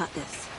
cut this.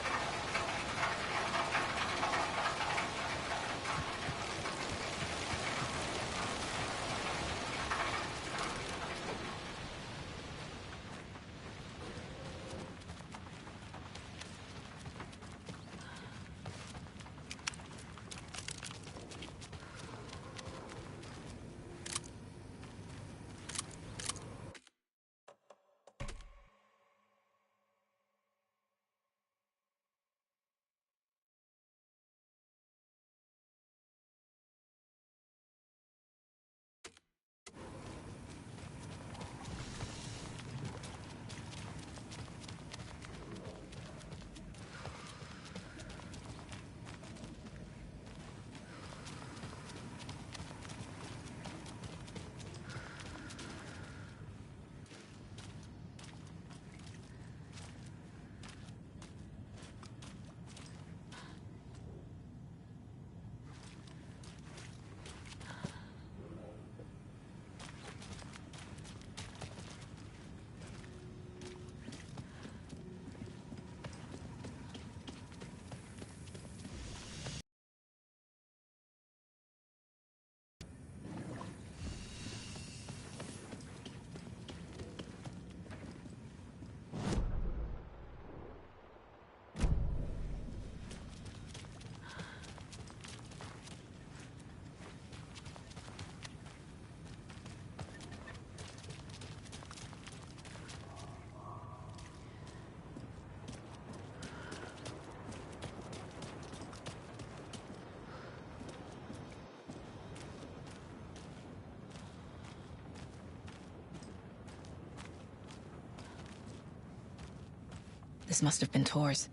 This must have been Tor's.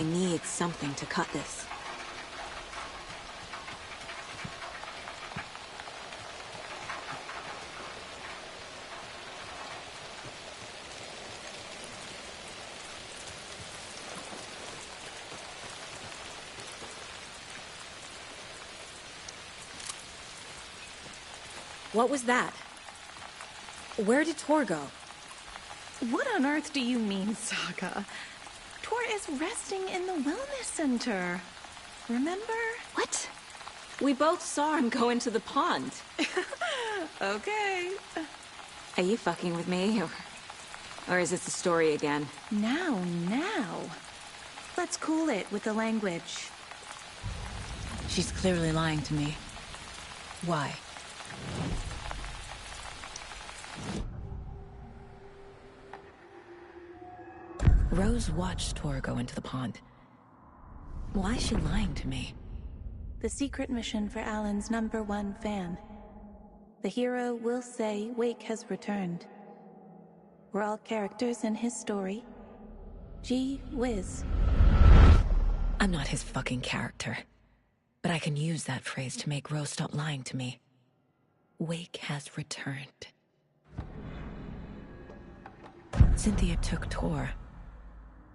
I need something to cut this. What was that? Where did Tor go? What on earth do you mean, Saga? Tor is resting in the wellness center. Remember? What? We both saw him go into the pond. Okay. Are you fucking with me, or is this the story again? Now. Let's cool it with the language. She's clearly lying to me. Why? Rose watched Tor go into the pond. Why is she lying to me? The secret mission for Alan's #1 fan. The hero will say Wake has returned. We're all characters in his story. Gee whiz. I'm not his fucking character. But I can use that phrase to make Rose stop lying to me. Wake has returned. Cynthia took Tor.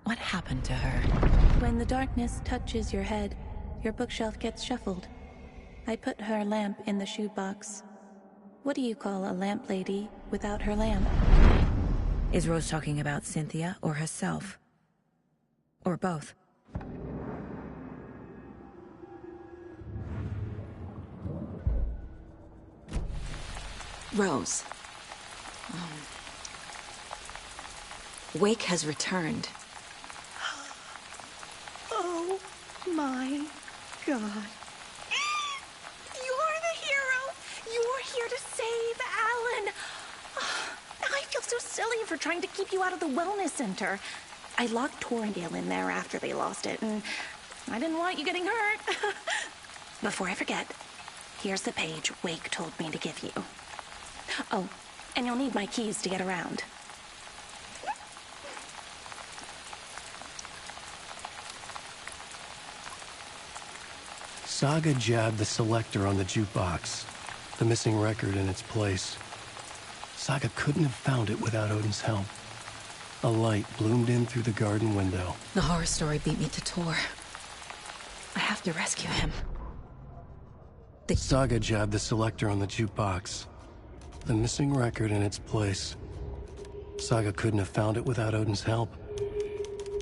What happened to her? When the darkness touches your head, your bookshelf gets shuffled. I put her lamp in the shoebox. What do you call a lamp lady without her lamp? Is Rose talking about Cynthia or herself? Or both? Rose. Wake has returned. Oh my God. You're the hero! You're here to save Alan! I feel so silly for trying to keep you out of the wellness center. I locked Torringale in there after they lost it, and I didn't want you getting hurt. Before I forget, here's the page Wake told me to give you. Oh, and you'll need my keys to get around. Saga jabbed the selector on the jukebox, the missing record in its place. Saga couldn't have found it without Odin's help. A light bloomed in through the garden window. The horror story beat me to Tor. I have to rescue him. Saga jabbed the selector on the jukebox, the missing record in its place. Saga couldn't have found it without Odin's help.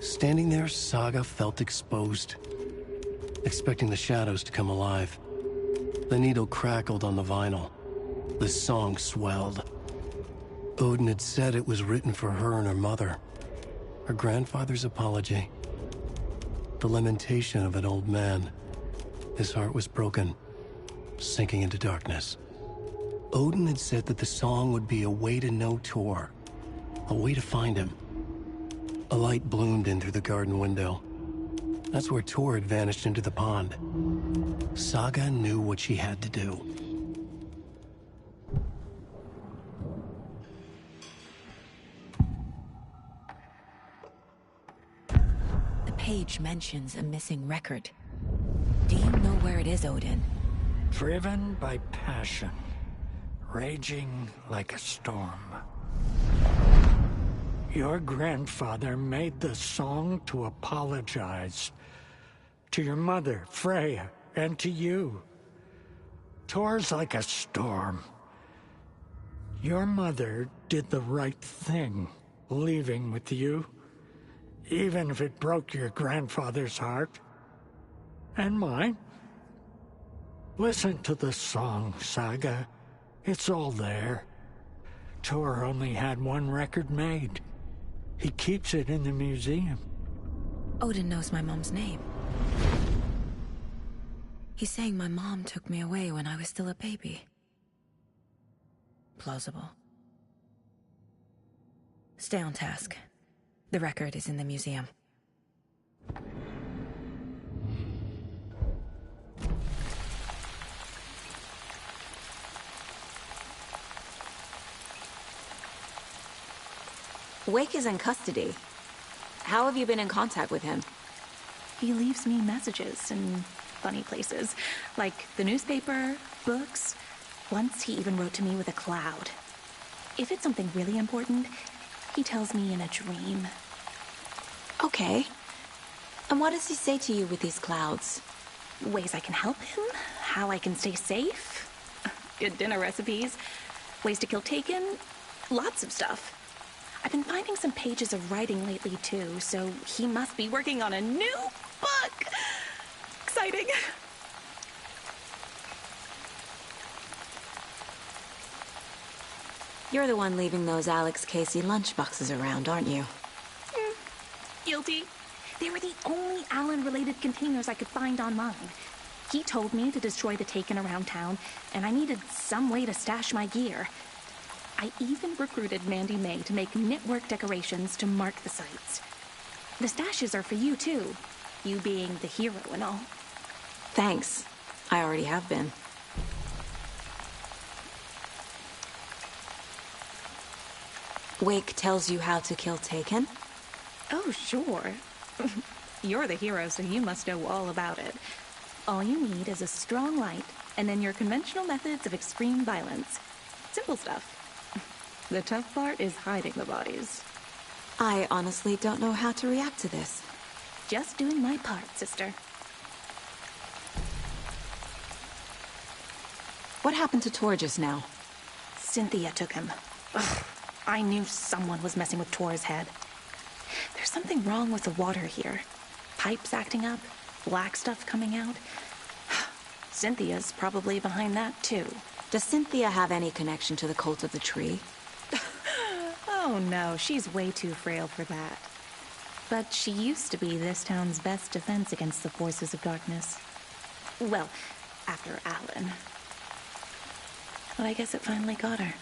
Standing there, Saga felt exposed, expecting the shadows to come alive. The needle crackled on the vinyl. The song swelled. Odin had said it was written for her and her mother. Her grandfather's apology. The lamentation of an old man. His heart was broken, sinking into darkness. Odin had said that the song would be a way to know Tor, a way to find him. A light bloomed in through the garden window. That's where Tor had vanished into the pond. Saga knew what she had to do. The page mentions a missing record. Do you know where it is, Odin? Driven by passion, raging like a storm. Your grandfather made the song to apologize to your mother, Freya, and to you. Tor's like a storm. Your mother did the right thing, leaving with you, even if it broke your grandfather's heart. And mine. Listen to the song, Saga. It's all there. Tor only had one record made. He keeps it in the museum. Odin knows my mom's name. He's saying my mom took me away when I was still a baby. Plausible. Stay on task. The record is in the museum. Wake is in custody. How have you been in contact with him? He leaves me messages in funny places, like the newspaper, books. Once he even wrote to me with a cloud. If it's something really important, he tells me in a dream. Okay. And what does he say to you with these clouds? Ways I can help him, how I can stay safe, good dinner recipes, ways to kill Taken, lots of stuff. I've been finding some pages of writing lately too, so he must be working on a new book. Exciting. You're the one leaving those Alex Casey lunchboxes around, aren't you? Guilty. They were the only Alan-related containers I could find online. He told me to destroy the Taken around town, and I needed some way to stash my gear. I even recruited Mandy May to make knitwork decorations to mark the sites. The stashes are for you, too. You being the hero and all. Thanks. I already have been. Wake tells you how to kill Taken? Oh, sure. You're the hero, so you must know all about it. All you need is a strong light, and then your conventional methods of extreme violence. Simple stuff. The tough part is hiding the bodies. I honestly don't know how to react to this. Just doing my part, sister. What happened to Tor just now? Cynthia took him. Ugh, I knew someone was messing with Tor's head. There's something wrong with the water here. Pipes acting up, black stuff coming out. Cynthia's probably behind that, too. Does Cynthia have any connection to the cult of the tree? Oh no, she's way too frail for that. But she used to be this town's best defense against the forces of darkness. Well, after Alan. But I guess it finally got her.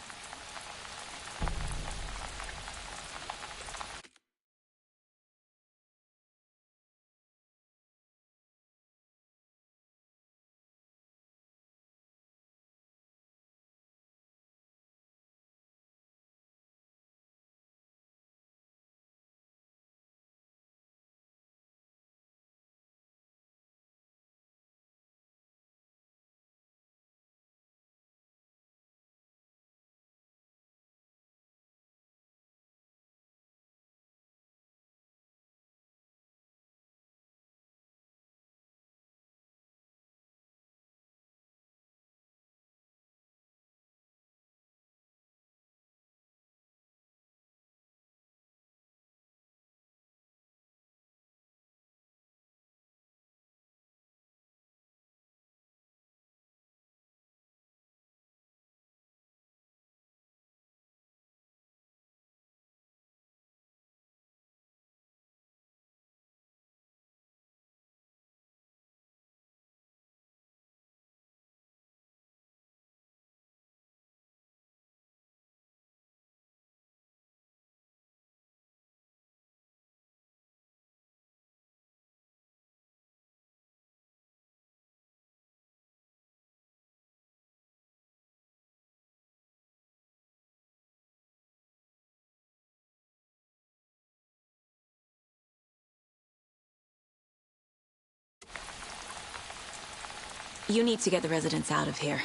You need to get the residents out of here.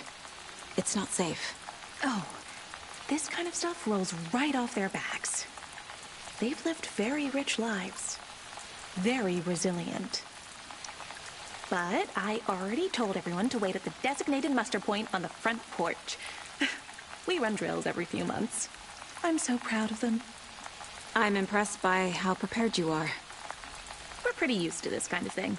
It's not safe. Oh, this kind of stuff rolls right off their backs. They've lived very rich lives. Very resilient. But I already told everyone to wait at the designated muster point on the front porch. We run drills every few months. I'm so proud of them. I'm impressed by how prepared you are. We're pretty used to this kind of thing.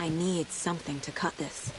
I need something to cut this.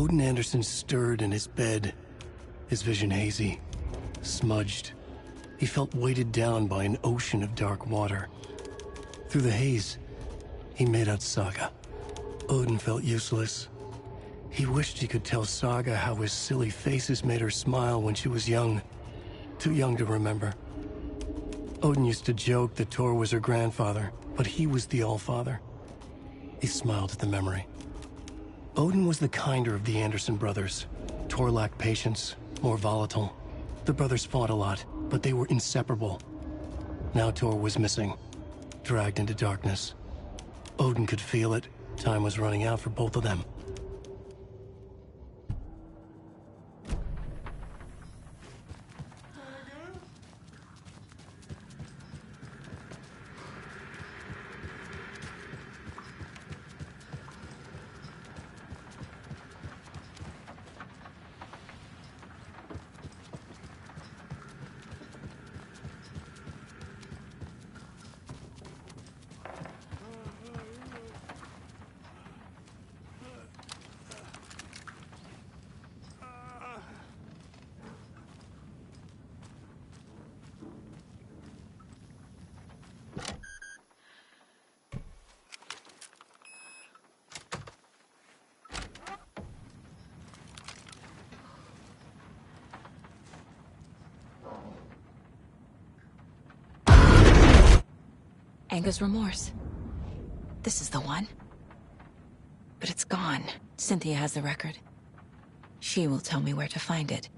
Odin Anderson stirred in his bed, his vision hazy, smudged. He felt weighted down by an ocean of dark water. Through the haze, he made out Saga. Odin felt useless. He wished he could tell Saga how his silly faces made her smile when she was young. Too young to remember. Odin used to joke that Tor was her grandfather, but he was the Allfather. He smiled at the memory. Odin was the kinder of the Anderson brothers. Tor lacked patience, more volatile. The brothers fought a lot, but they were inseparable. Now Tor was missing, dragged into darkness. Odin could feel it. Time was running out for both of them. Anga's remorse. This is the one. But it's gone. Cynthia has the record. She will tell me where to find it.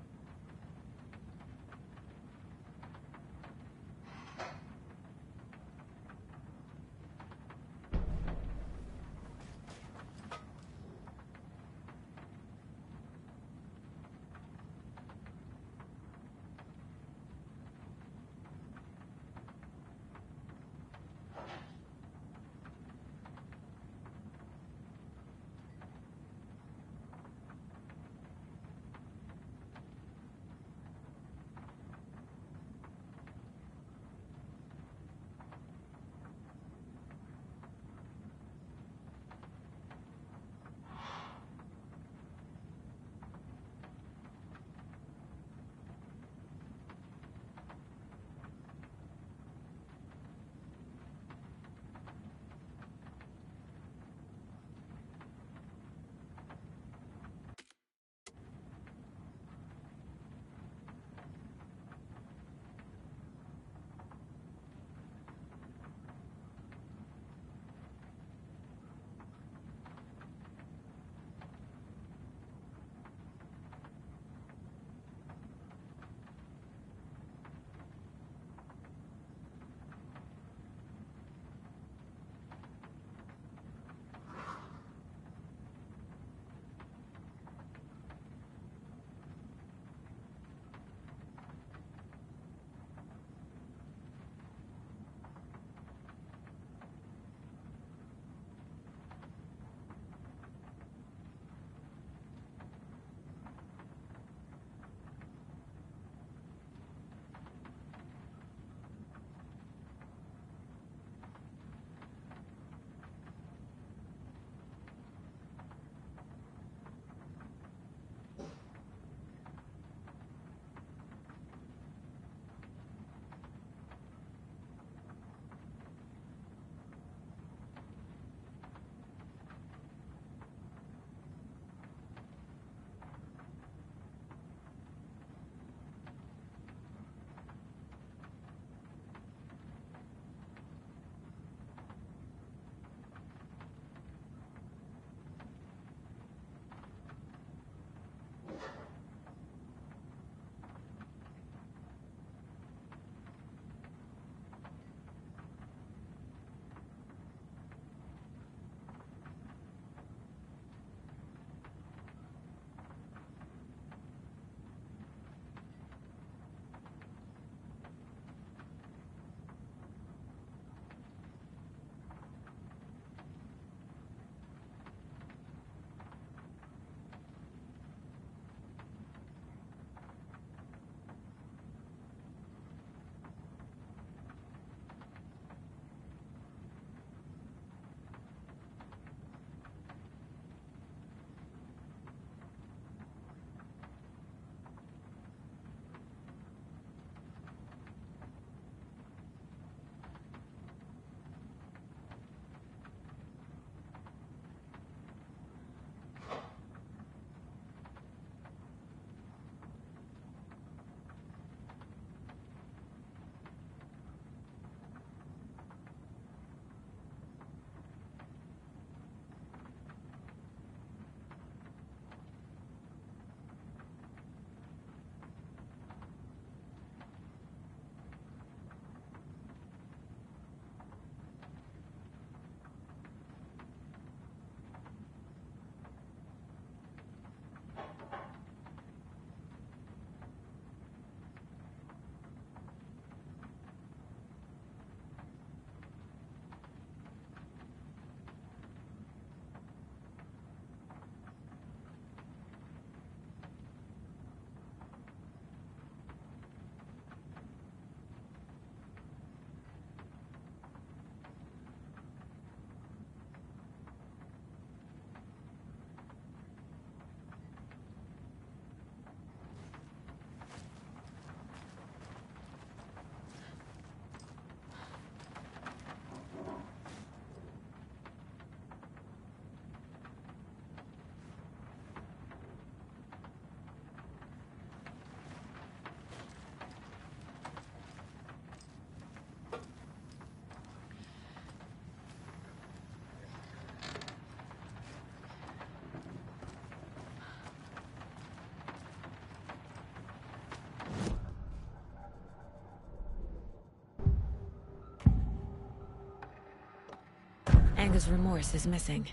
Anga's remorse is missing.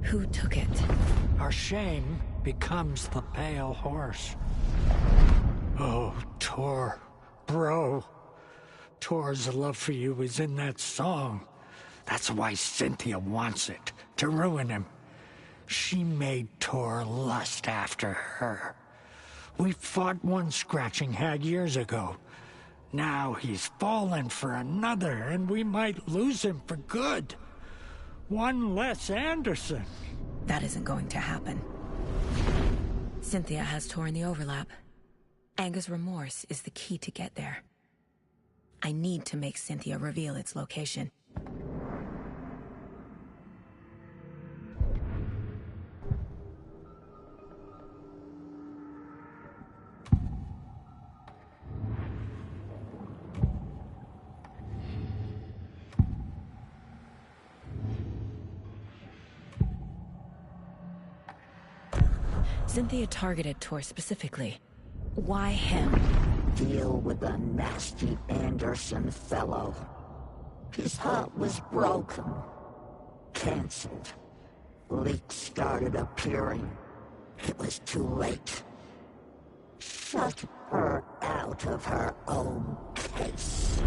Who took it? Our shame becomes the pale horse. Oh, Tor. Bro. Tor's love for you is in that song. That's why Cynthia wants it, to ruin him. She made Tor lust after her. We fought one scratching hag years ago. Now he's fallen for another, and we might lose him for good. One less Anderson. That isn't going to happen. Cynthia has Tor in the overlap. Anga's remorse is the key to get there. I need to make Cynthia reveal its location. Cynthia targeted Tor specifically. Why him? Deal with the nasty Anderson fellow. His heart was broken. Cancelled. Leaks started appearing. It was too late. Shut her out of her own case.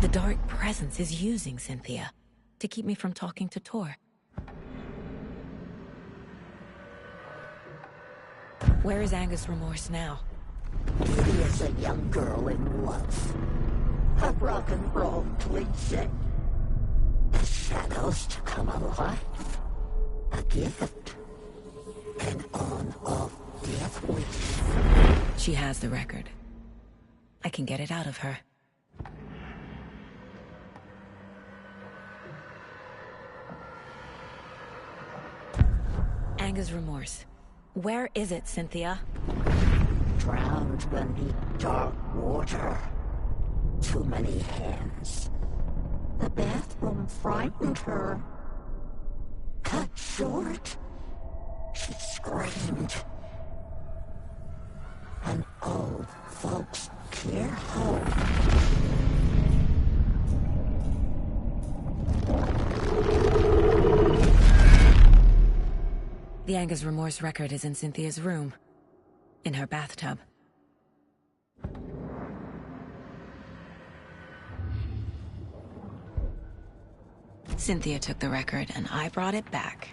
The dark presence is using Cynthia to keep me from talking to Tor. Where is Anga's remorse now? He is a young girl in love. A rock and roll pleasing. The shadows to come alive. A gift. An on-off death wish. She has the record. I can get it out of her. Anga's remorse. Where is it, Cynthia? Drowned beneath dark water. Too many hands. The bathroom frightened her. Cut short. She screamed. An old folks' care home. The Anga's remorse record is in Cynthia's room. In her bathtub. Cynthia took the record, and I brought it back.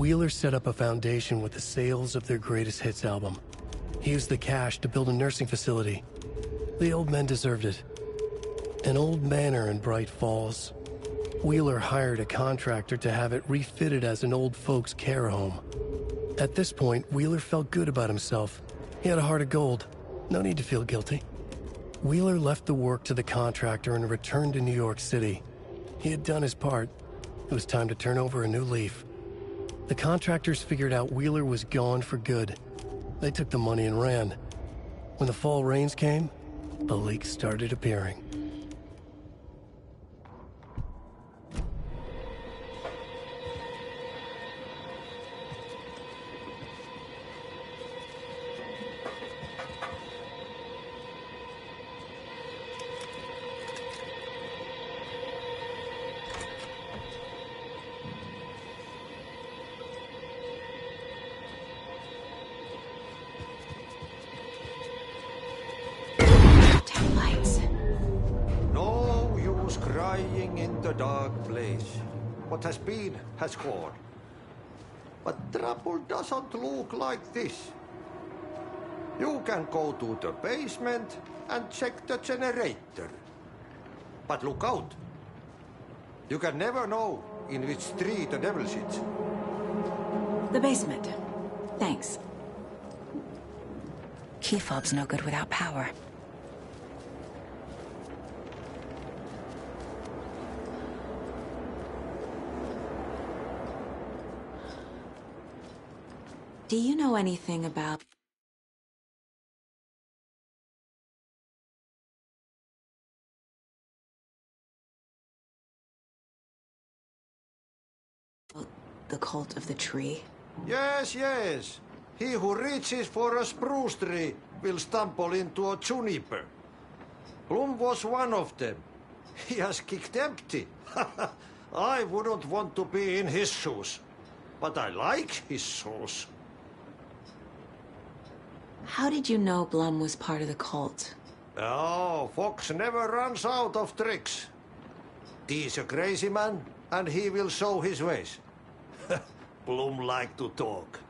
Wheeler set up a foundation with the sales of their greatest hits album. He used the cash to build a nursing facility. The old men deserved it. An old manor in Bright Falls. Wheeler hired a contractor to have it refitted as an old folks' care home. At this point, Wheeler felt good about himself. He had a heart of gold. No need to feel guilty. Wheeler left the work to the contractor and returned to New York City. He had done his part. It was time to turn over a new leaf. The contractors figured out Wheeler was gone for good. They took the money and ran. When the fall rains came, the leaks started appearing. Crying in the dark place. What has been has gone. But trouble doesn't look like this. You can go to the basement and check the generator. But look out. You can never know in which tree the devil sits. The basement. Thanks. Key fob's no good without power. Do you know anything about... the cult of the tree? Yes, yes. He who reaches for a spruce tree will stumble into a juniper. Blum was one of them. He has kicked empty. I wouldn't want to be in his shoes. But I like his shoes. How did you know Blum was part of the cult? Oh, Fox never runs out of tricks. He's a crazy man, and he will show his ways. Blum like to talk.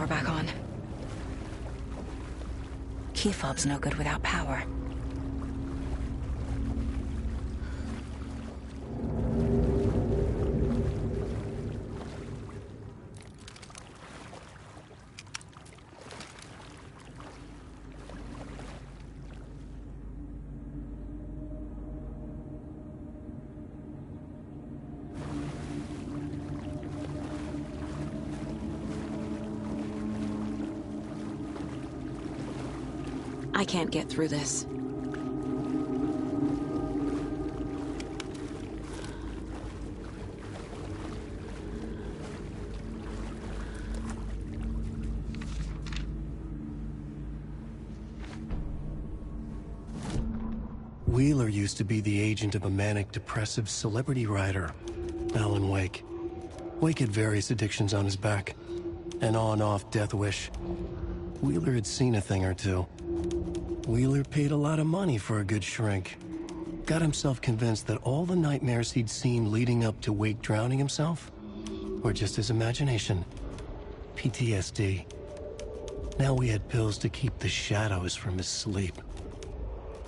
power back on. Key fob's no good without power. I can't get through this. Wheeler used to be the agent of a manic-depressive celebrity writer, Alan Wake. Wake had various addictions on his back. An on-off death wish. Wheeler had seen a thing or two. Wheeler paid a lot of money for a good shrink. Got himself convinced that all the nightmares he'd seen leading up to Wake drowning himself were just his imagination. PTSD. Now he had pills to keep the shadows from his sleep.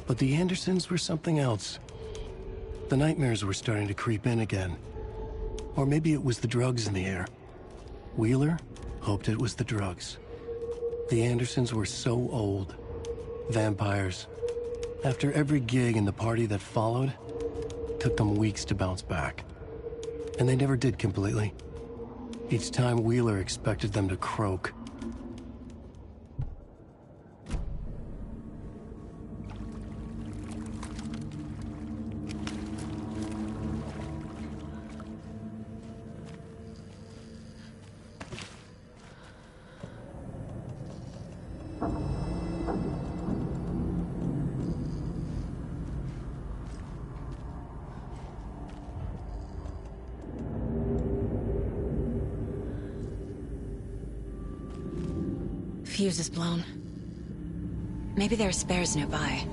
But the Andersons were something else. The nightmares were starting to creep in again. Or maybe it was the drugs in the air. Wheeler hoped it was the drugs. The Andersons were so old. Vampires. After every gig and the party that followed, took them weeks to bounce back. And they never did completely. Each time Wheeler expected them to croak. Fuse is blown. Maybe there are spares nearby.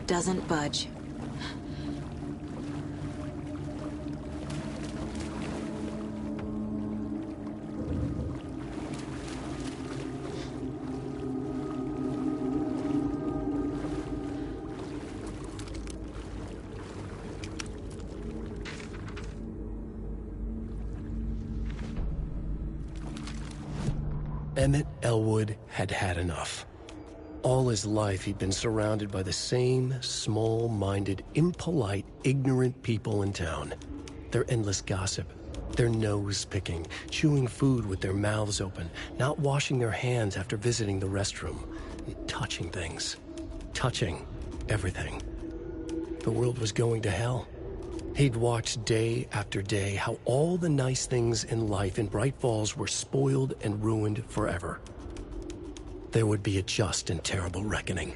Doesn't budge. Emmett Elwood had had enough. All his life, he'd been surrounded by the same small-minded, impolite, ignorant people in town. Their endless gossip, their nose-picking, chewing food with their mouths open, not washing their hands after visiting the restroom, and touching things. Touching everything. The world was going to hell. He'd watched day after day how all the nice things in life in Bright Falls were spoiled and ruined forever. There would be a just and terrible reckoning.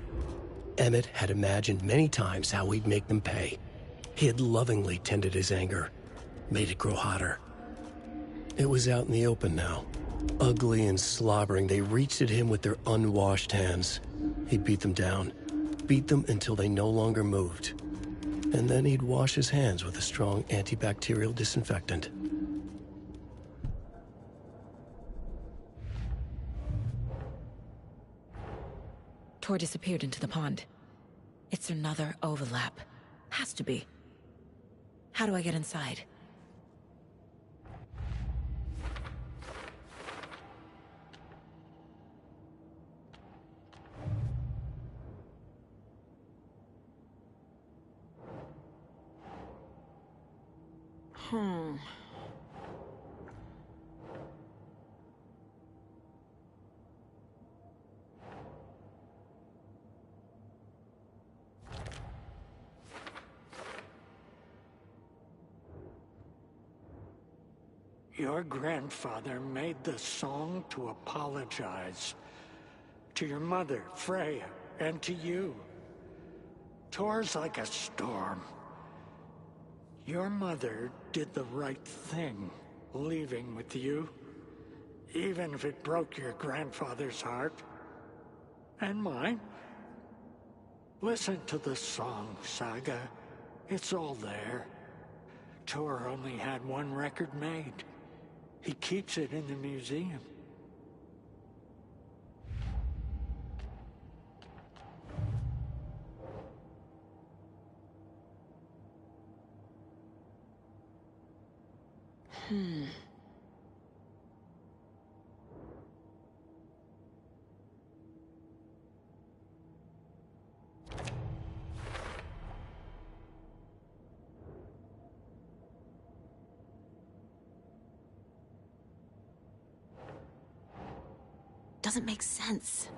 Emmett had imagined many times how he'd make them pay. He had lovingly tended his anger, made it grow hotter. It was out in the open now. Ugly and slobbering, they reached at him with their unwashed hands. He'd beat them down, beat them until they no longer moved. And then he'd wash his hands with a strong antibacterial disinfectant. Tor disappeared into the pond. It's another overlap. Has to be. How do I get inside? Your grandfather made the song to apologize. To your mother, Freya, and to you. Tor's like a storm. Your mother did the right thing, leaving with you. Even if it broke your grandfather's heart. And mine. Listen to the song, Saga. It's all there. Tor only had one record made. He keeps it in the museum. Doesn't make sense.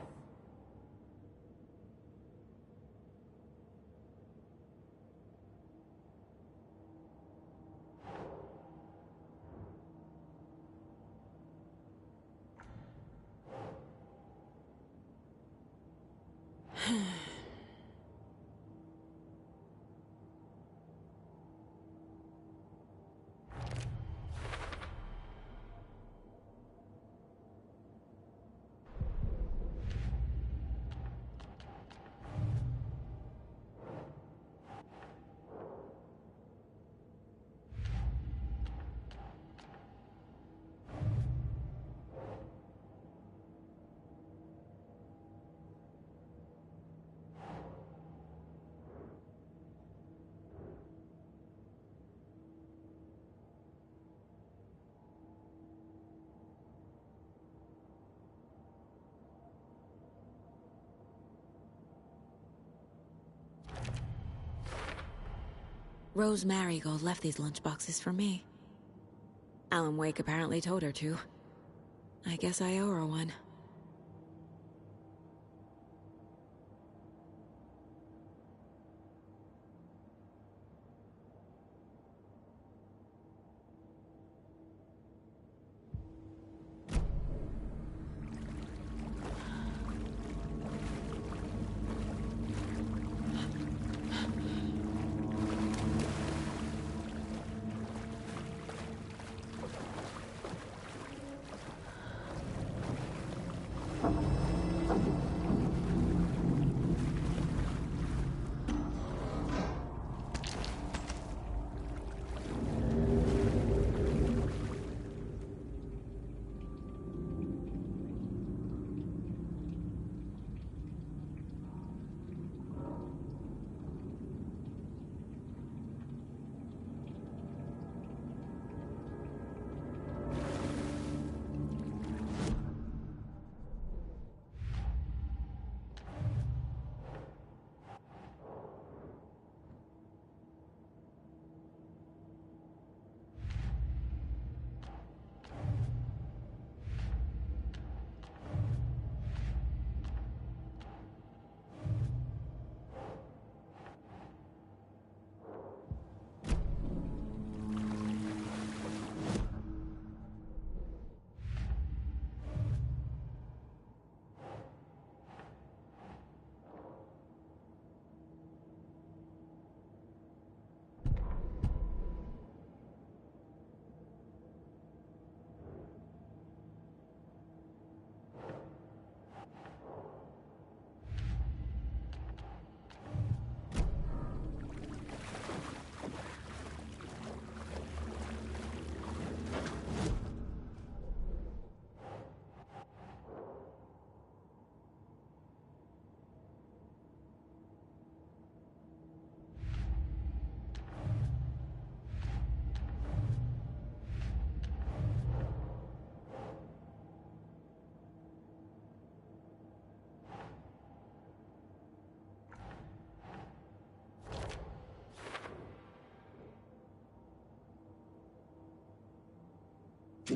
Rose Marigold left these lunchboxes for me. Alan Wake apparently told her to. I guess I owe her one.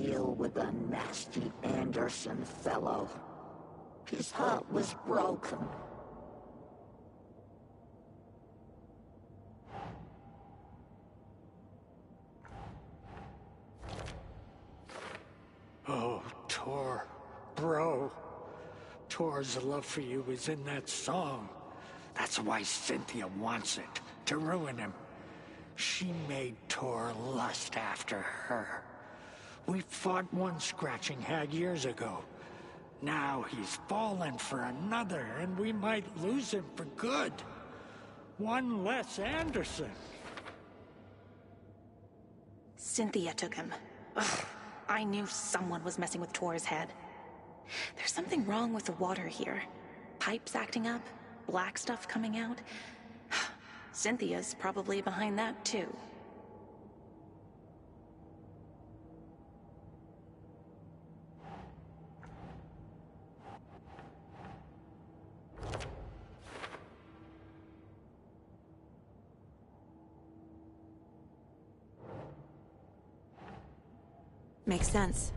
deal with a nasty Anderson fellow. His heart was broken. Oh, Tor. Bro. Tor's love for you is in that song. That's why Cynthia wants it, to ruin him. She made Tor lust after her. We fought one scratching hag years ago. Now he's fallen for another, and we might lose him for good. One less Anderson. Cynthia took him. Ugh, I knew someone was messing with Tor's head. There's something wrong with the water here. Pipes acting up, black stuff coming out. Cynthia's probably behind that, too. Makes sense.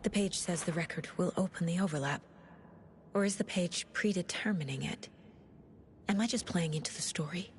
The page says the record will open the overlap. Or is the page predetermining it? Am I just playing into the story?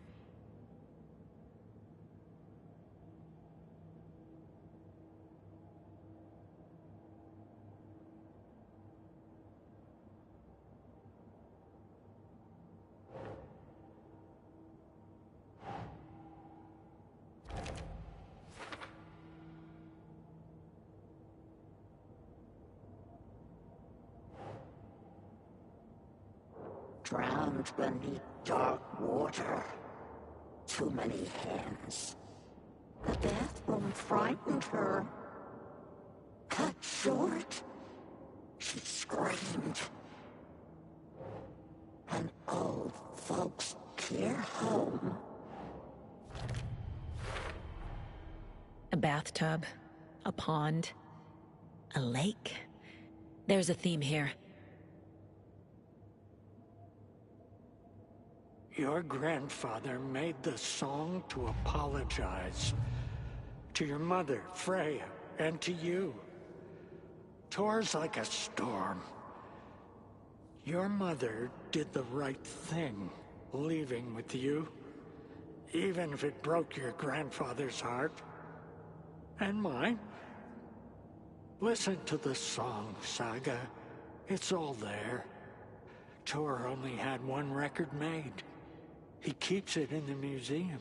Drowned beneath dark water. Too many hands. The bathroom frightened her. Cut short. She screamed. An old folks' care home. A bathtub, a pond, a lake. There's a theme here. Your grandfather made the song to apologize. To your mother, Freya, and to you. Tor's like a storm. Your mother did the right thing, leaving with you. Even if it broke your grandfather's heart. And mine. Listen to the song, Saga. It's all there. Tor only had one record made. He keeps it in the museum.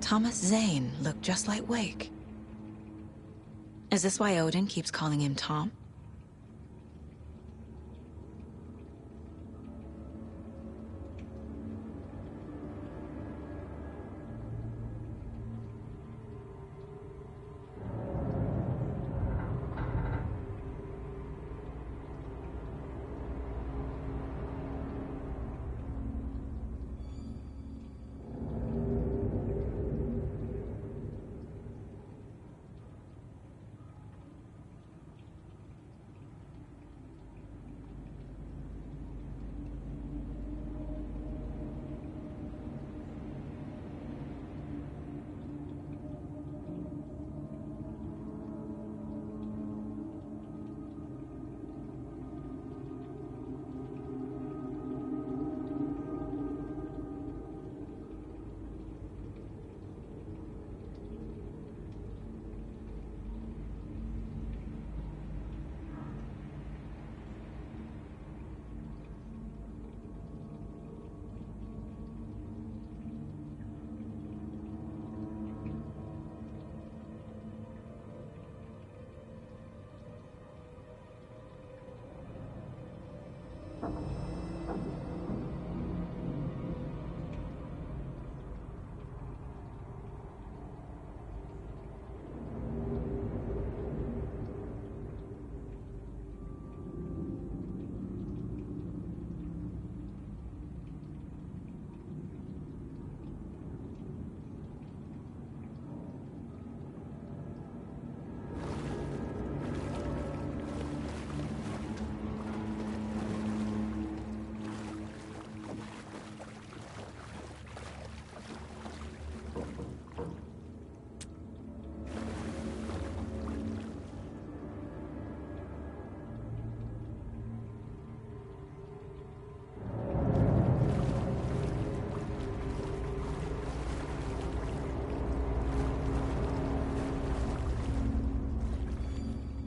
Thomas Zane looked just like Wake. Is this why Odin keeps calling him Tom?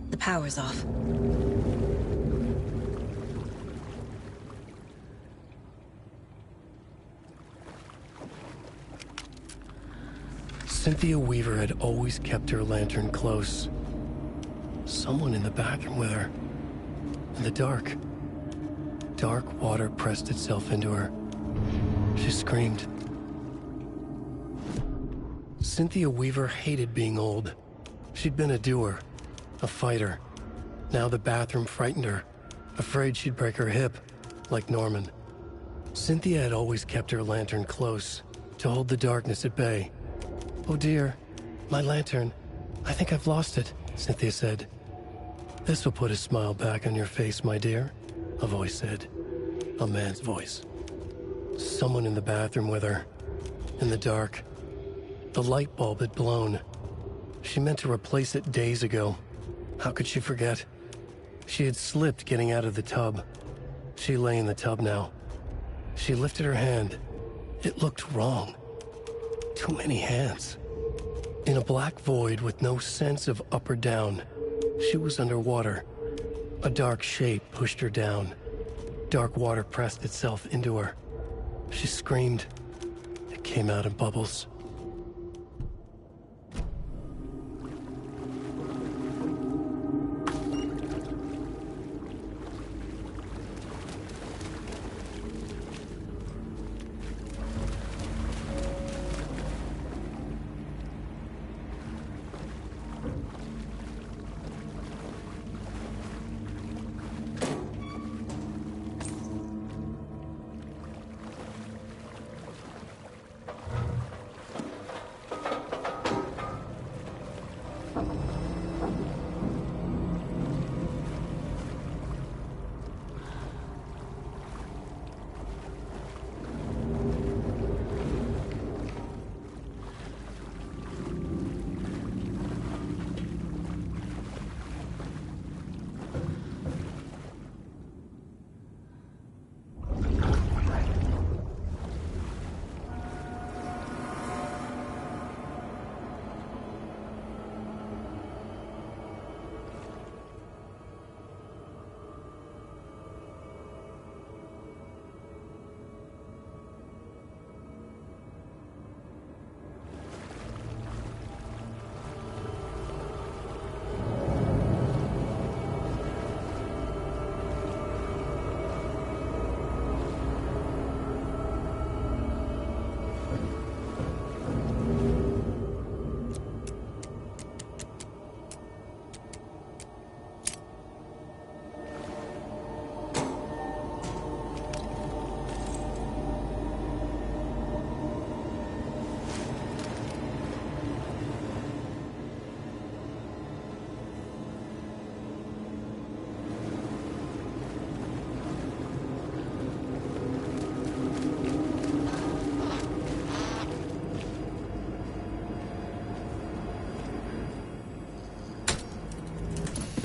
The power's off. Cynthia Weaver had always kept her lantern close. Someone in the bathroom with her. In the dark. Dark water pressed itself into her. She screamed. Cynthia Weaver hated being old. She'd been a doer, a fighter. Now the bathroom frightened her, afraid she'd break her hip, like Norman. Cynthia had always kept her lantern close, to hold the darkness at bay. "Oh dear, my lantern. I think I've lost it," Cynthia said. "This will put a smile back on your face, my dear," a voice said. A man's voice. Someone in the bathroom with her. In the dark. The light bulb had blown. She meant to replace it days ago. How could she forget? She had slipped getting out of the tub. She lay in the tub now. She lifted her hand. It looked wrong. Too many hands. In a black void with no sense of up or down, she was underwater. A dark shape pushed her down. Dark water pressed itself into her. She screamed. It came out in bubbles.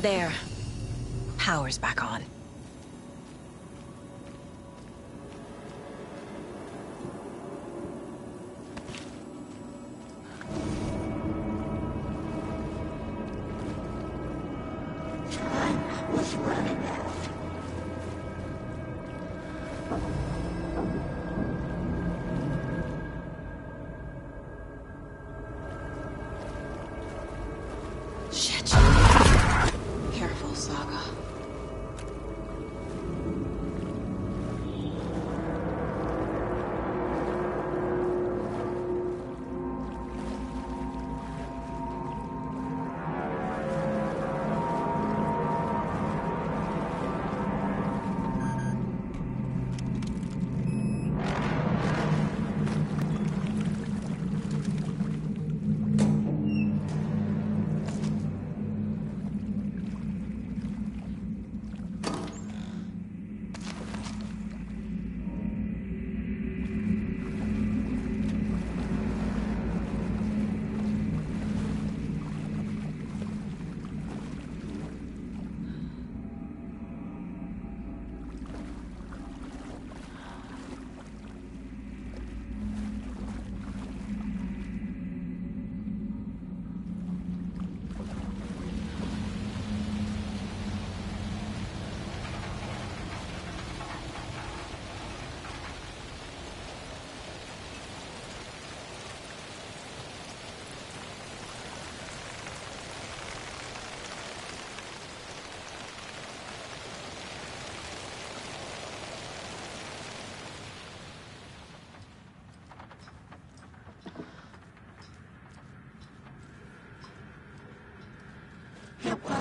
There. Power's back on. Time was running out. Shit. Careful, Saga.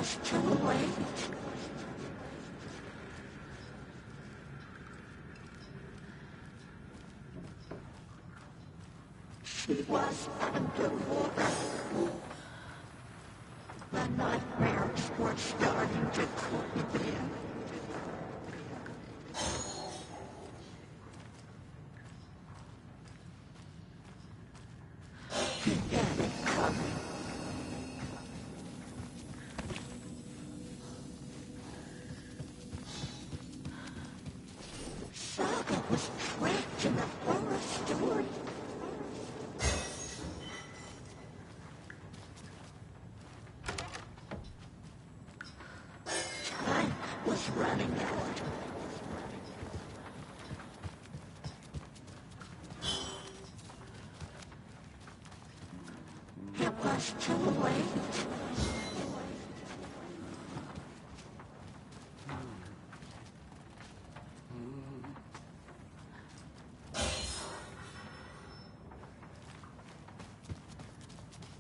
was too late. She was underwater. The nightmares were starting to creep in. He had it coming. Saga was trapped in a horror story. Time was running out. It was too late.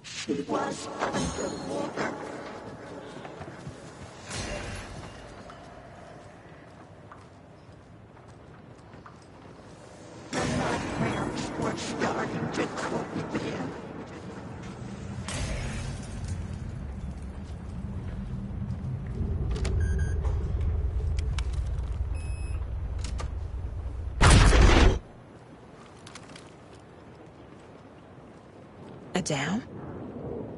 She was underwater. The nightmares were starting to creep in. A dam?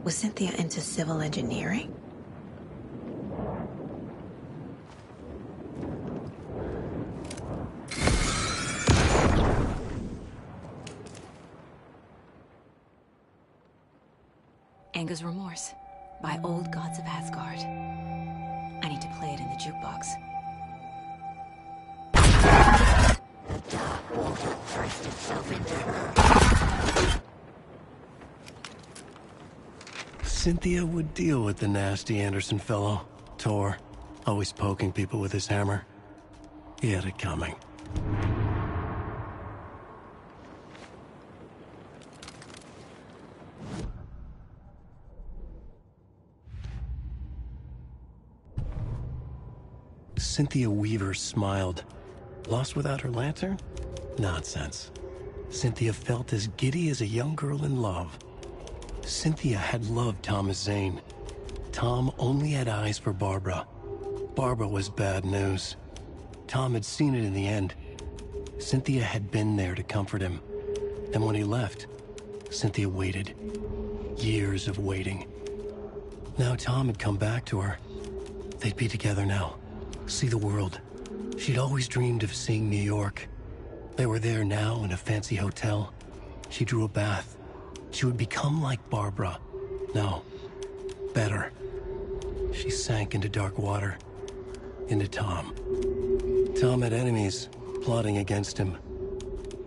Was Cynthia into civil engineering? Anger's Remorse by Old Gods of Asgard. I need to play it in the jukebox. The dark water pressed itself into her. Cynthia would deal with the nasty Anderson fellow, Tor, always poking people with his hammer. He had it coming. Cynthia Weaver smiled. Lost without her lantern? Nonsense. Cynthia felt as giddy as a young girl in love. Cynthia had loved Thomas Zane. Tom only had eyes for Barbara. Barbara was bad news. Tom had seen it in the end. Cynthia had been there to comfort him. And when he left, Cynthia waited. Years of waiting. Now Tom had come back to her. They'd be together now. See the world. She'd always dreamed of seeing New York. They were there now in a fancy hotel. She drew a bath. She would become like Barbara. No, better. She sank into dark water. Into Tom. Tom had enemies plotting against him.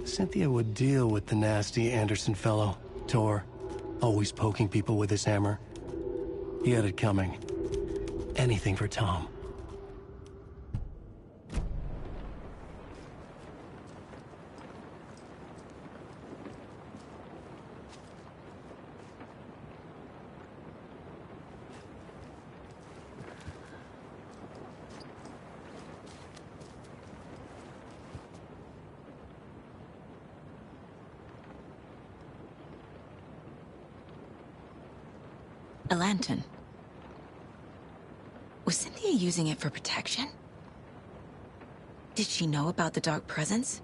Cynthia would deal with the nasty Anderson fellow, Tor, always poking people with his hammer. He had it coming. Anything for Tom. A lantern. Was Cynthia using it for protection? Did she know about the dark presence?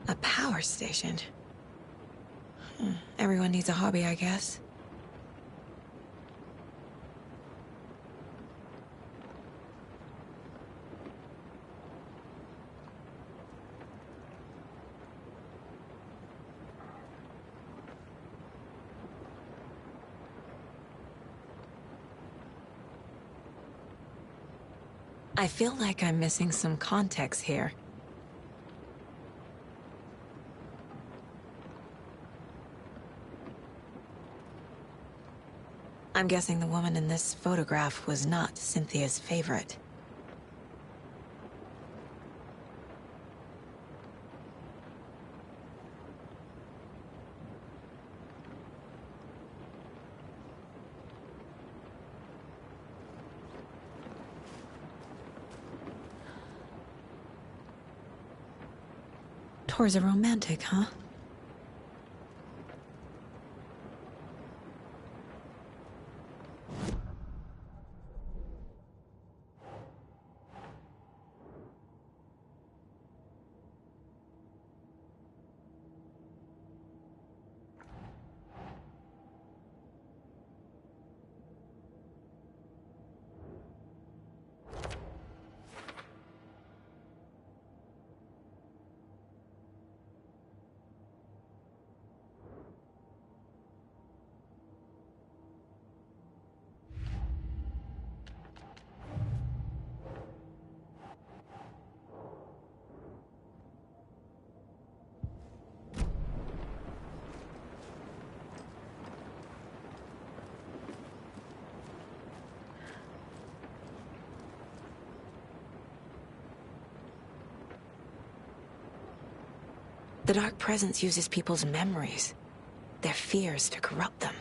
A power station. Everyone needs a hobby, I guess. I feel like I'm missing some context here. I'm guessing the woman in this photograph was not Cynthia's favorite. Tor's a romantic, huh? The Dark Presence uses people's memories, their fears to corrupt them.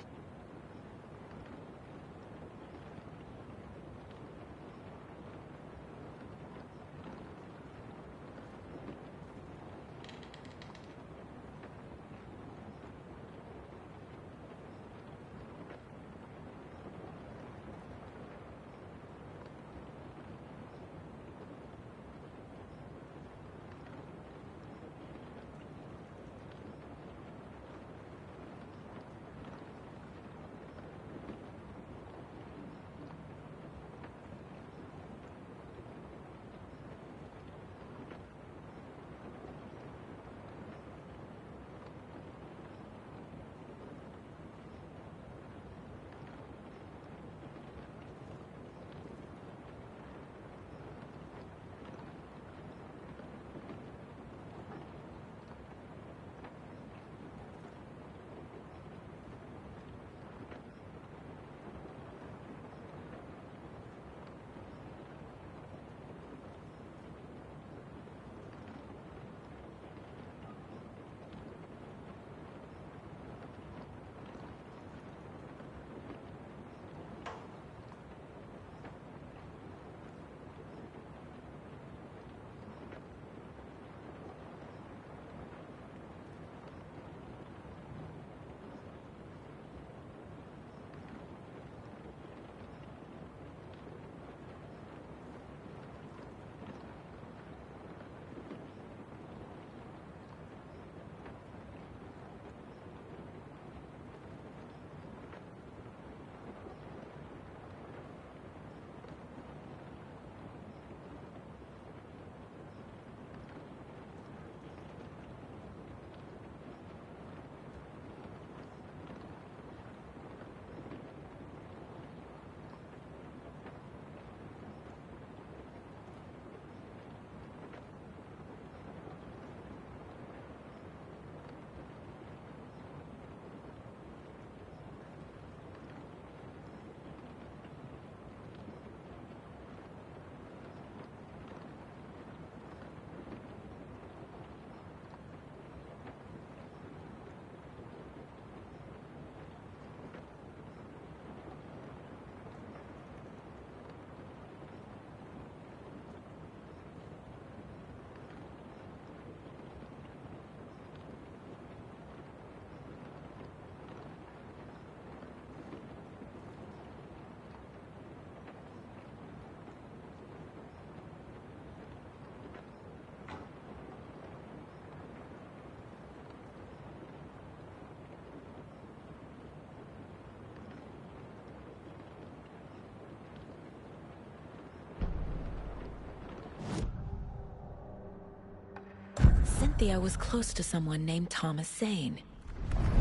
Cynthia was close to someone named Thomas Zane.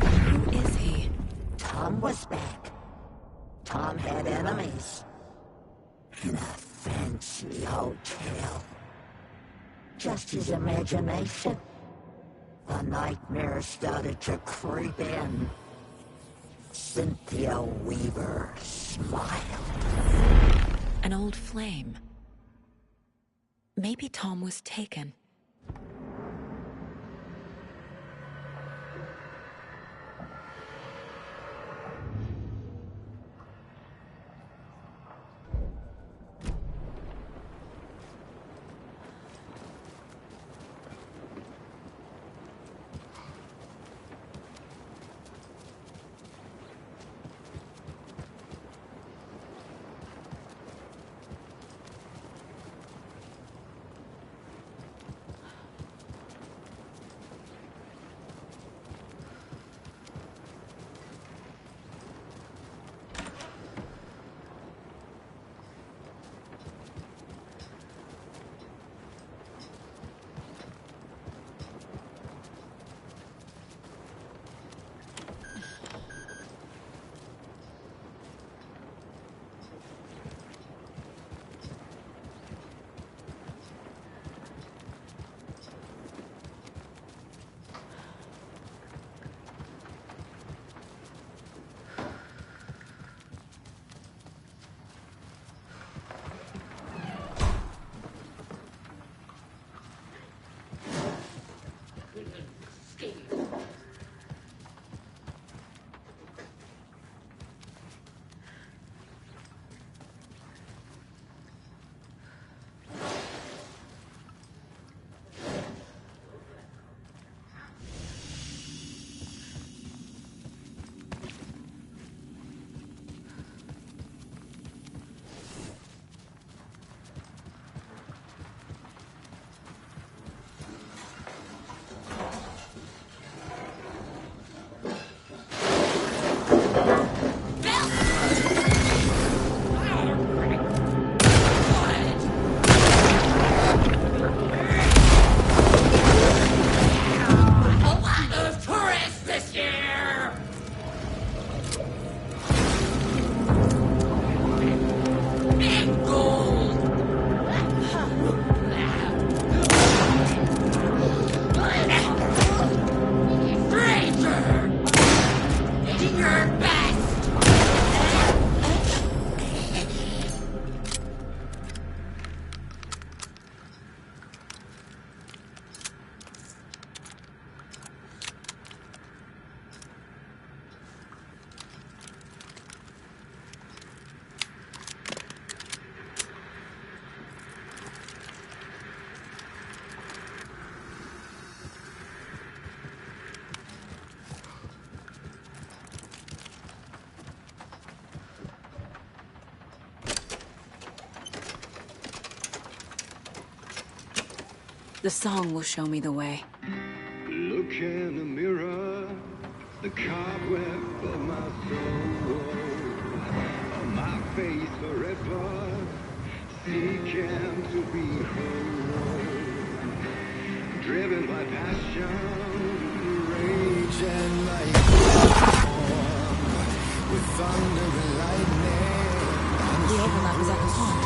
Who is he? Tom was back. Tom had enemies. In a fancy hotel. Just his imagination. The nightmare started to creep in. Cynthia Weaver smiled. An old flame. Maybe Tom was taken. The song will show me the way. Look in the mirror, the cobweb of my soul, my face forever, seeking to be whole, driven by passion, raging like a storm, with thunder and lightning. The overlap is at the pond.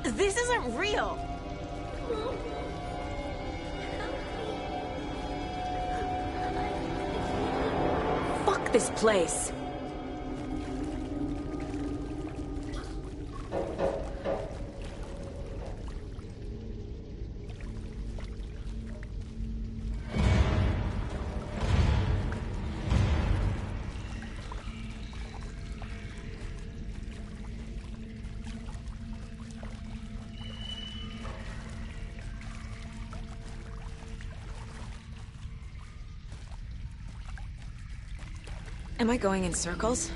This isn't real! Fuck this place! Am I going in circles?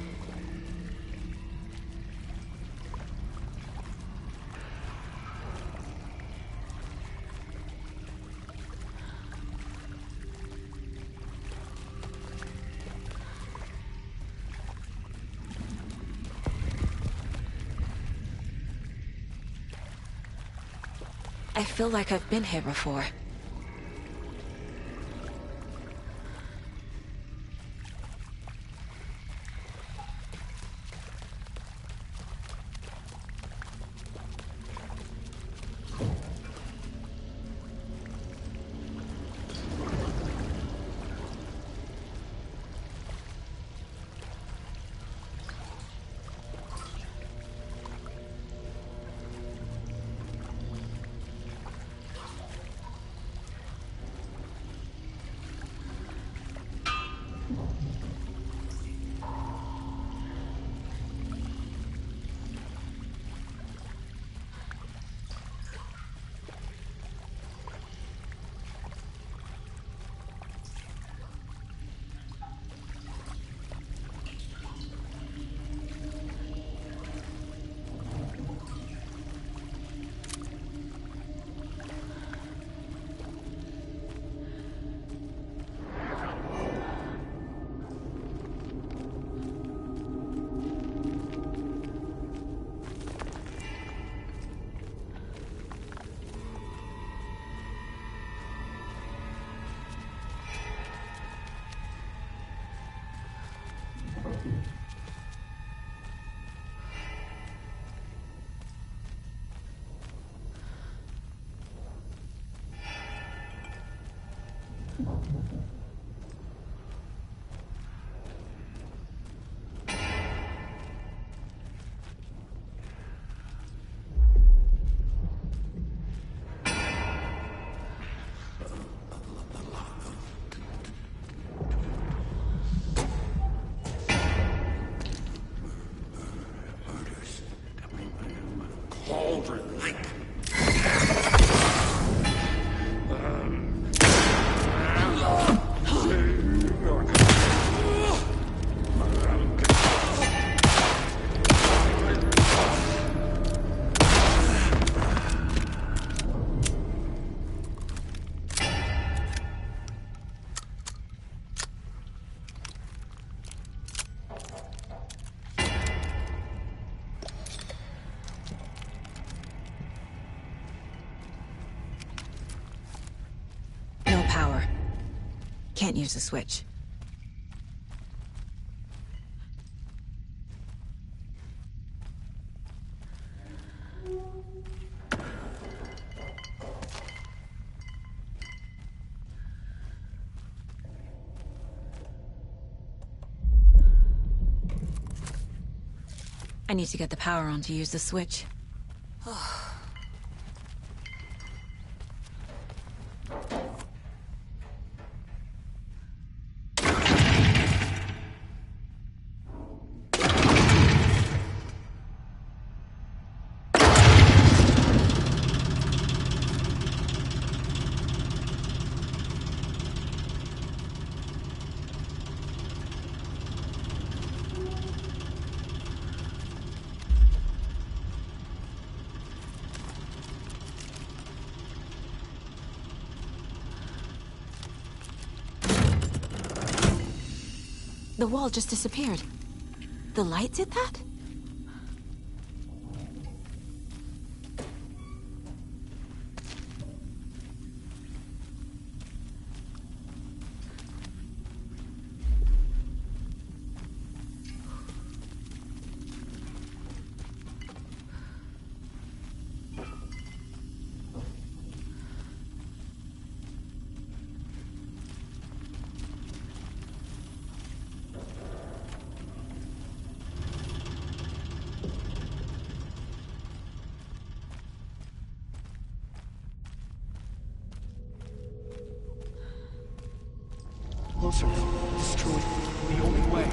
I feel like I've been here before. No power. Can't use the switch. I need to get the power on to use the switch. The wall just disappeared. The light did that? Closer. It's truly the only way.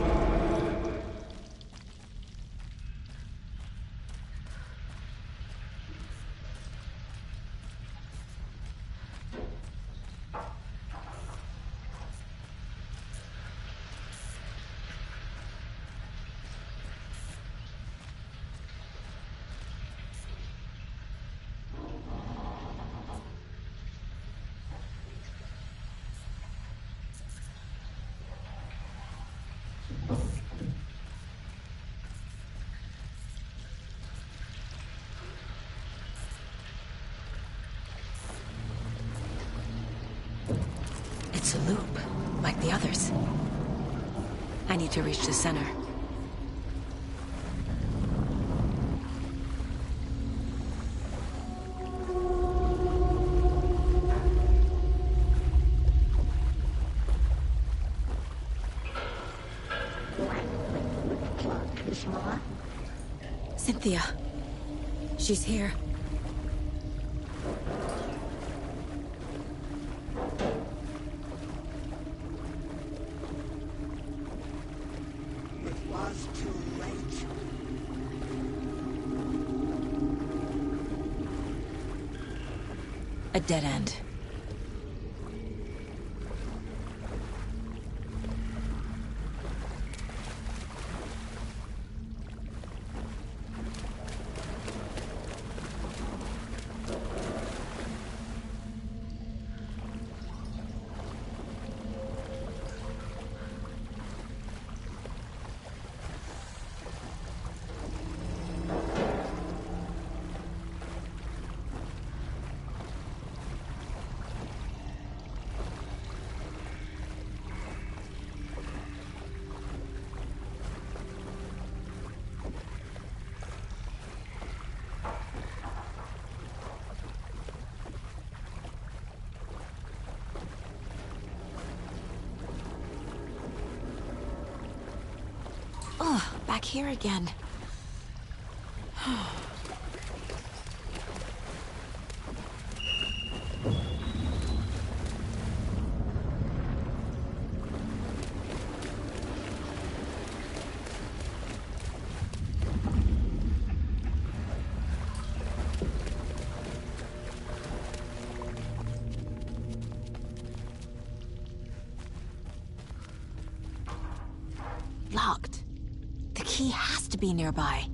It's a loop, like the others. I need to reach the center. Cynthia. She's here. It was too late. A dead end. Ugh, back here again. Locked. The key has to be nearby.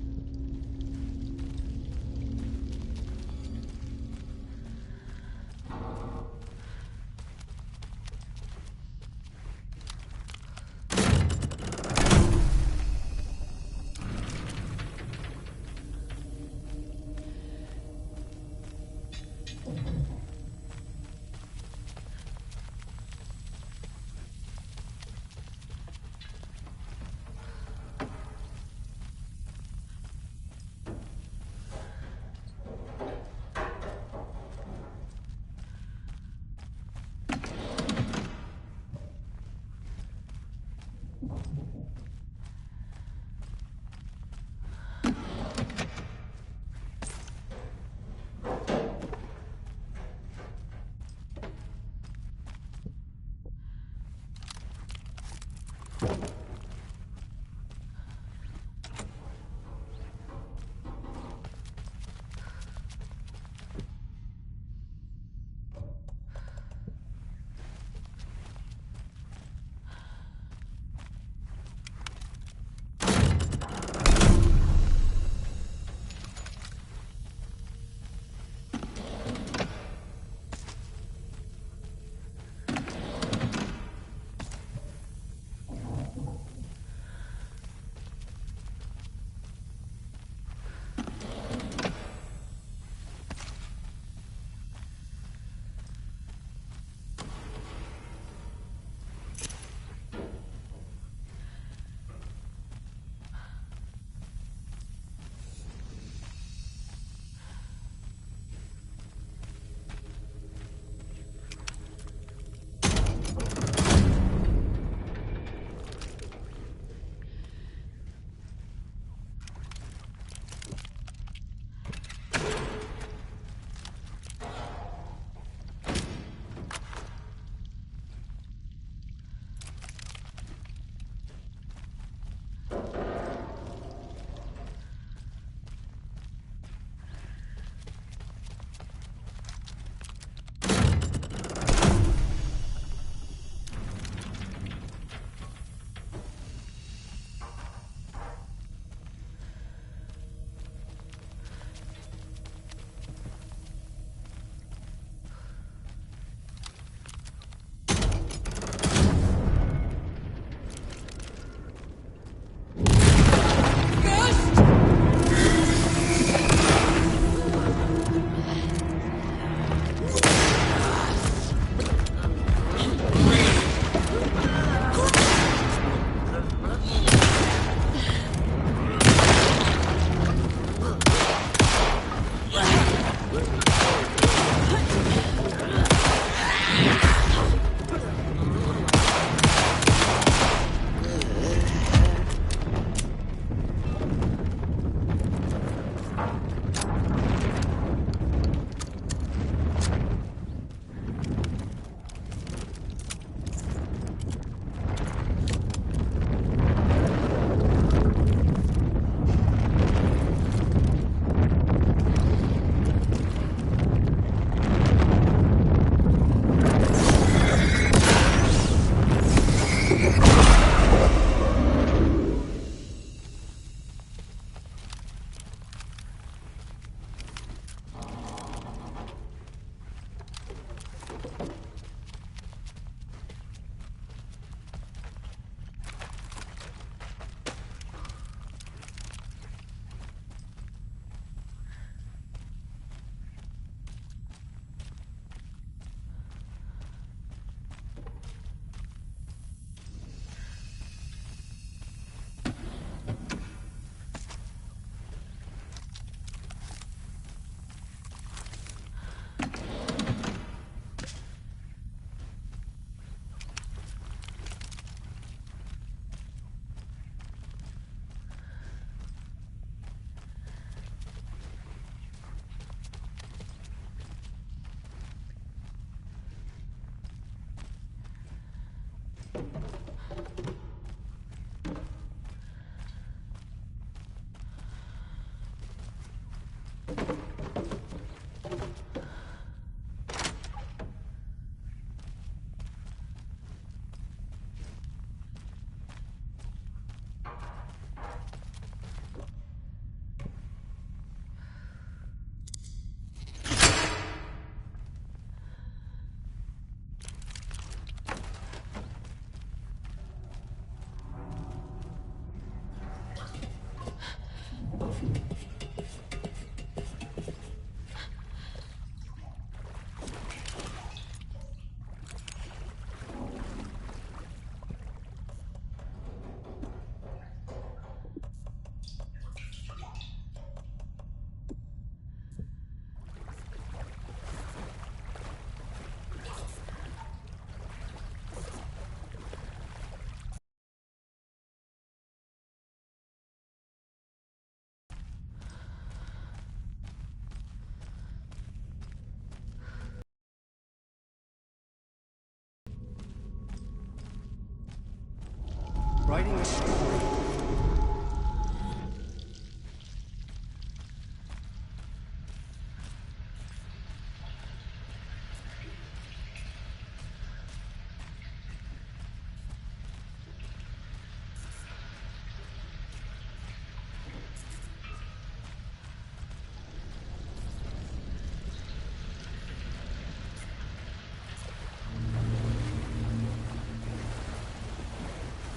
Writing a story.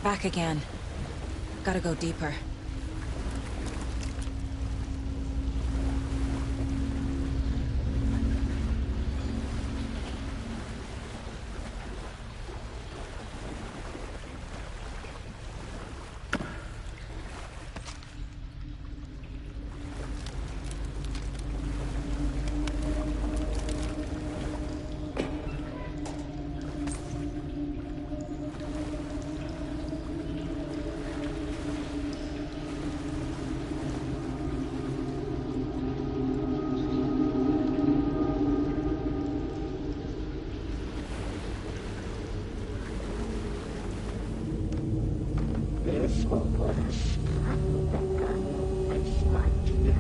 Back again. Gotta go deeper. This will put us back together and start together.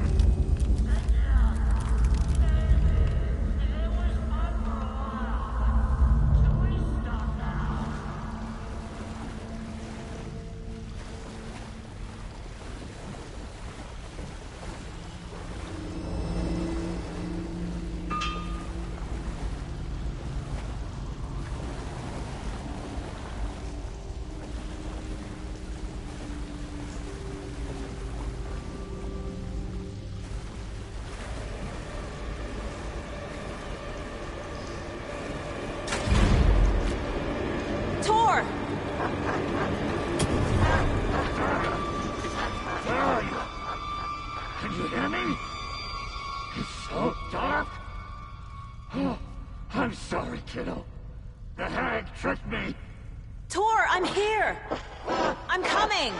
Can you hear me? It's so dark. Oh, I'm sorry, kiddo. The hag tricked me. Tor, I'm here! I'm coming!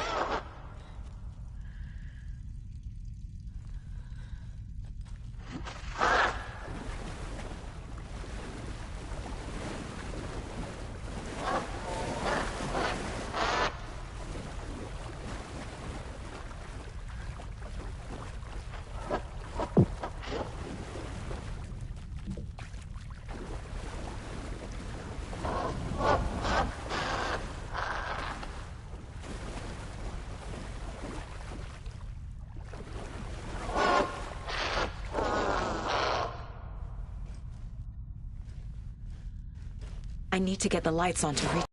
I need to get the lights on to reach.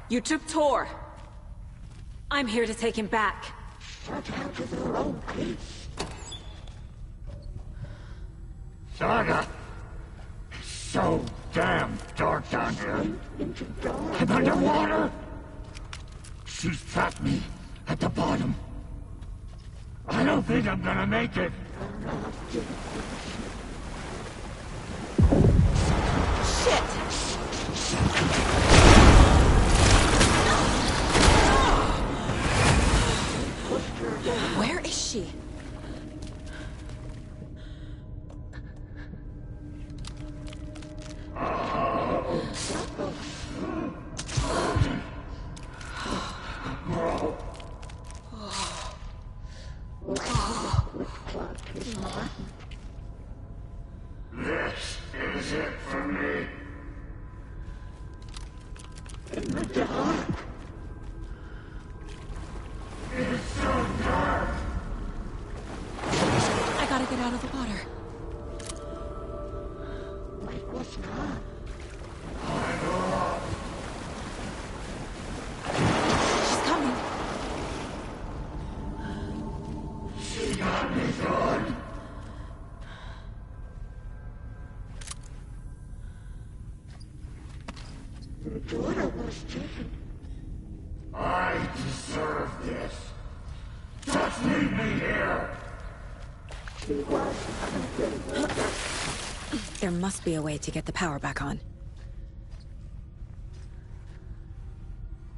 You took Tor. I'm here to take him back. Saga! It's so damn dark down here. I'm underwater! She's trapped me at the bottom. I don't think I'm gonna make it. Shit! dark. It's so dark. I gotta get out of the water. Mike was gone. She's coming. She got me good. Your daughter was taken. I deserve this. Just leave me here. She was There must be a way to get the power back on.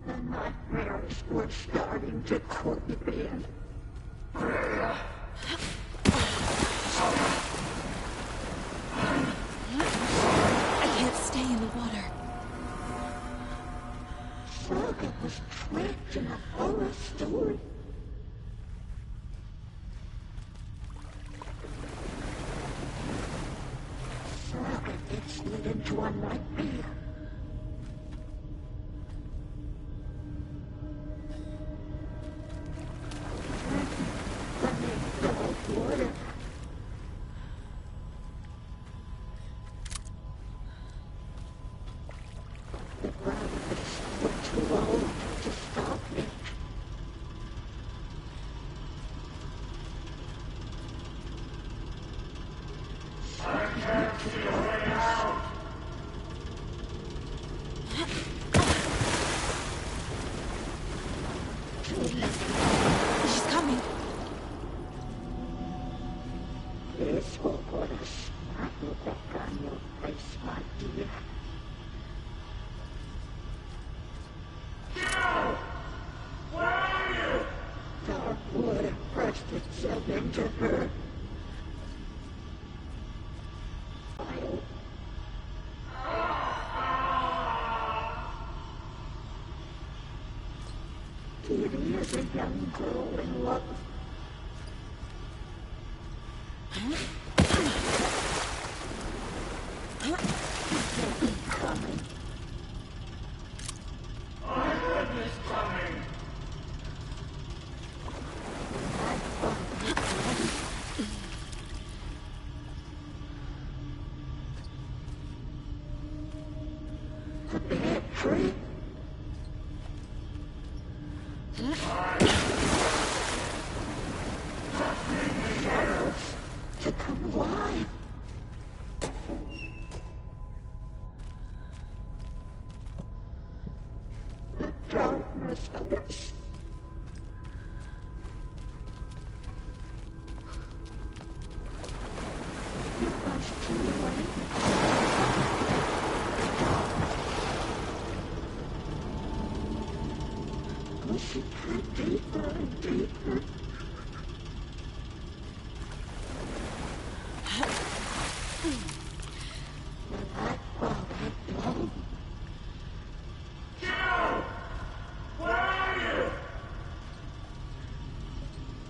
the nightmares were starting to creep in. Freya. I can't stay in the water. Saga was trapped in a horror story. Saga gets led into a nightmare. The next dog water. The brothers were too old to stop me. I can't see a way out. She's coming. This will put a smile back on your face, my dear. Where are you? Dark water pressed itself into her. Kitty is a young girl in love. Coming. I heard this coming. The bad tree. Shadows to come alive. The darkness of it. You must too late. Pushing her deeper and deeper. The light bulb had blown. Joe! Where are you?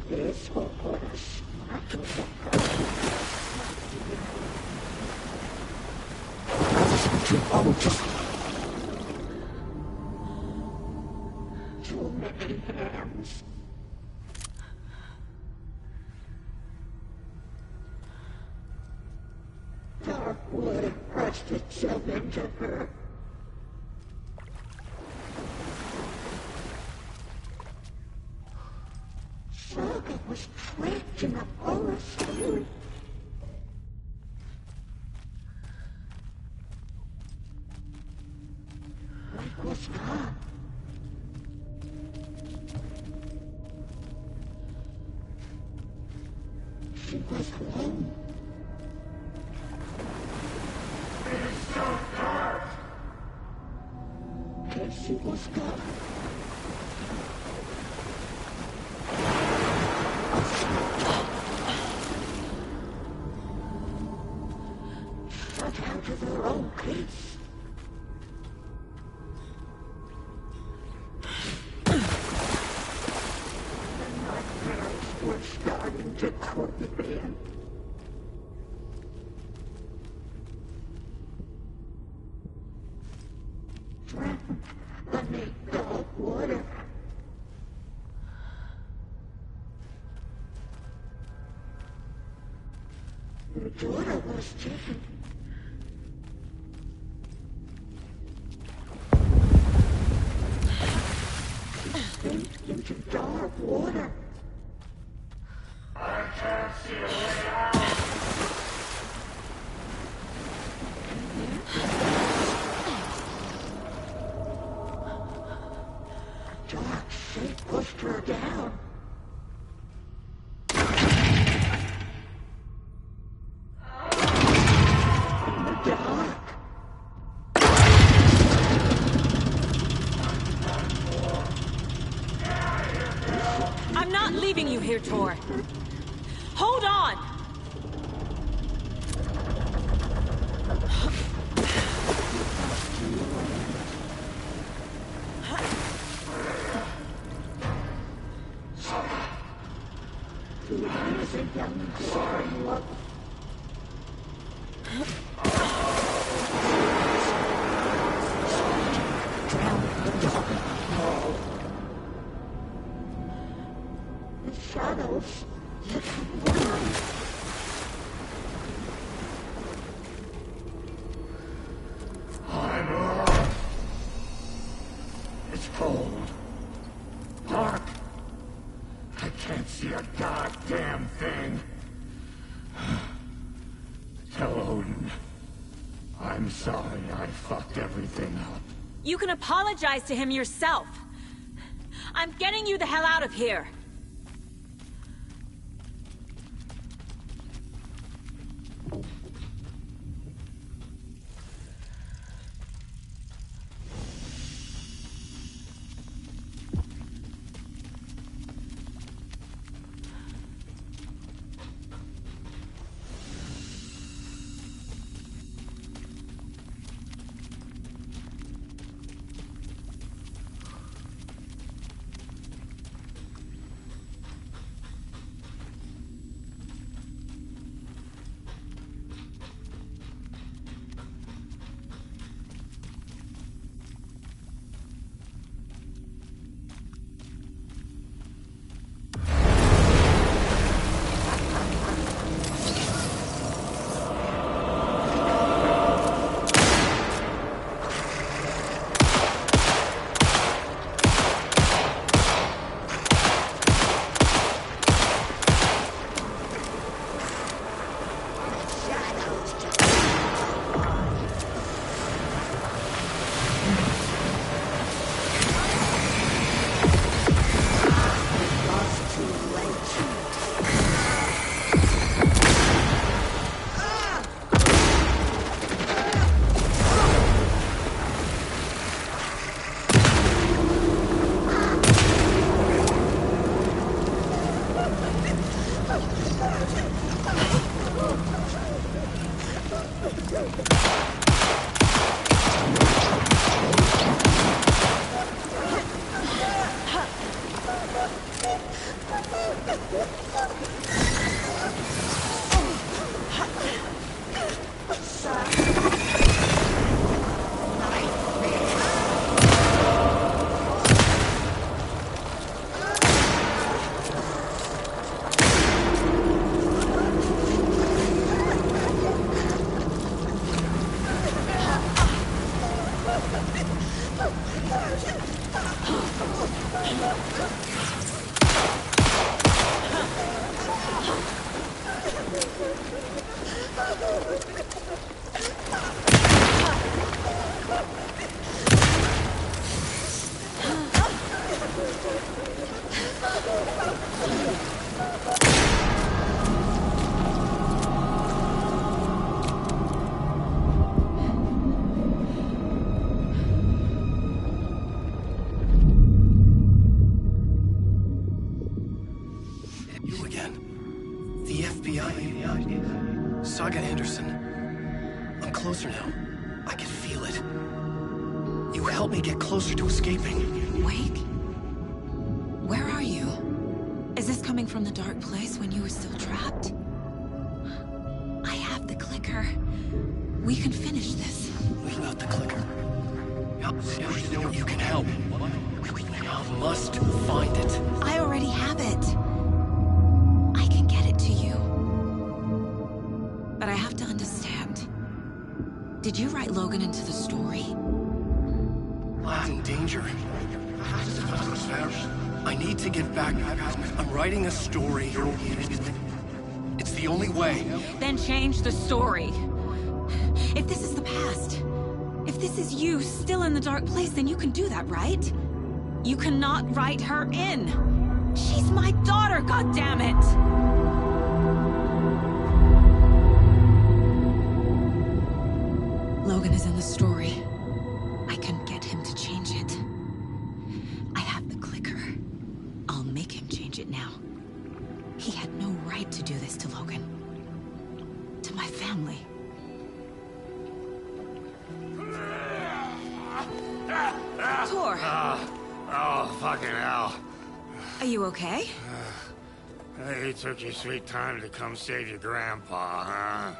This will put a smile back on your face. Too old. Too many hands. Dark water pressed itself into her. Saga was trapped in a horror story. Mike was gone. She was alone. It's so dark. Casey was gone. Shut out of her own peace. The nightmares were starting to creep in. Threatened, the need dark water. Your daughter was taken. Into dark water. I can't see a way out. Dark shape pushed her down. In the dark. I'm not leaving you here, Tor. Hold on! Is a young soaring love. The shadows. I'm Earth. It's cold. Dark. I can't see a goddamn thing. Tell Odin. I'm sorry I fucked everything up. You can apologize to him yourself. I'm getting you the hell out of here. You again. The FBI. Saga Anderson. I'm closer now. I can feel it. You helped me get closer to escaping. Wake? Where are you? Is this coming from the dark place when you were still trapped? I have the clicker. We can finish this. Without the clicker. You can help. Did you write Logan into the story? I'm in danger. I need to get back. I'm writing a story. It's the only way. Then change the story. If this is the past, if this is you still in the dark place, then you can do that, right? You cannot write her in. She's my daughter, goddammit! Logan is in the story. I can get him to change it. I have the clicker. I'll make him change it now. He had no right to do this to Logan. To my family. Tor! Oh, fucking hell. Are you okay? You took your sweet time to come save your grandpa, huh?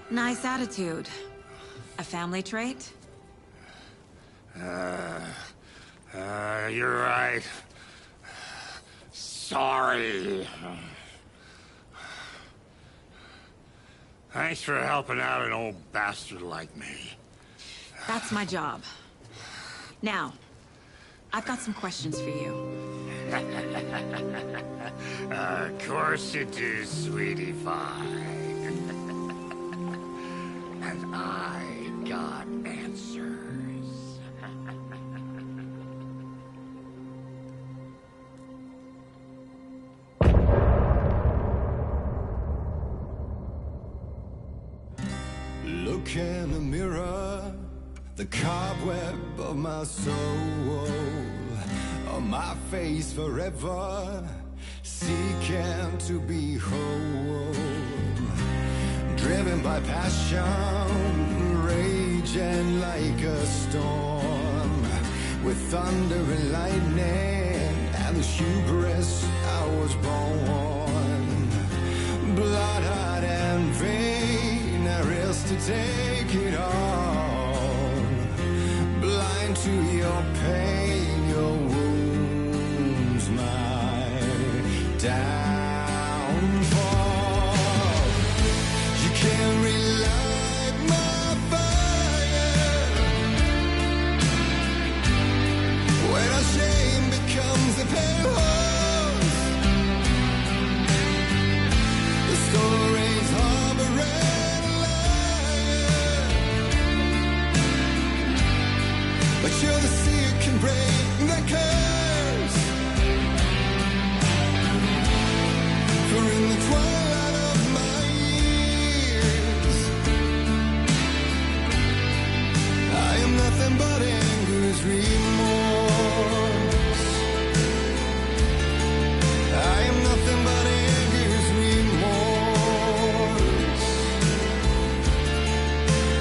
Nice attitude. A family trait? You're right. Sorry. Thanks for helping out an old bastard like me. That's my job. Now, I've got some questions for you. Of course you do, sweetie pie. And I got answers. Look in the mirror, the cobweb of my soul, on my face forever, seeking to be whole. Driven by passion, raging like a storm, with thunder and lightning, and the hubris I was born. Blood-hot and vain, I risk to take it all. Blind to your pain, your wounds, my downfall. You can't relight my fire when our shame becomes a pale horse. The stories harboring a liar, but you're the sea that can break the curse. For in the twilight of my years, I am nothing but anger's remorse. I am nothing but anger's remorse.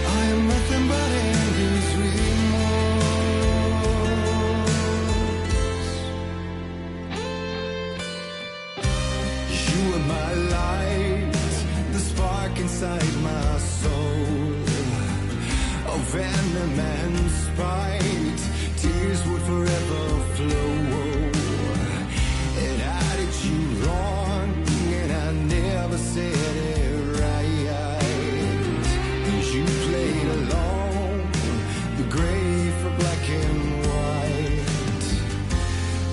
I am nothing but anger's remorse. You are my light, the spark inside my soul, of venom and spite, tears would forever flow. And I did you wrong, and I never said it right. You played along, the gray for black and white.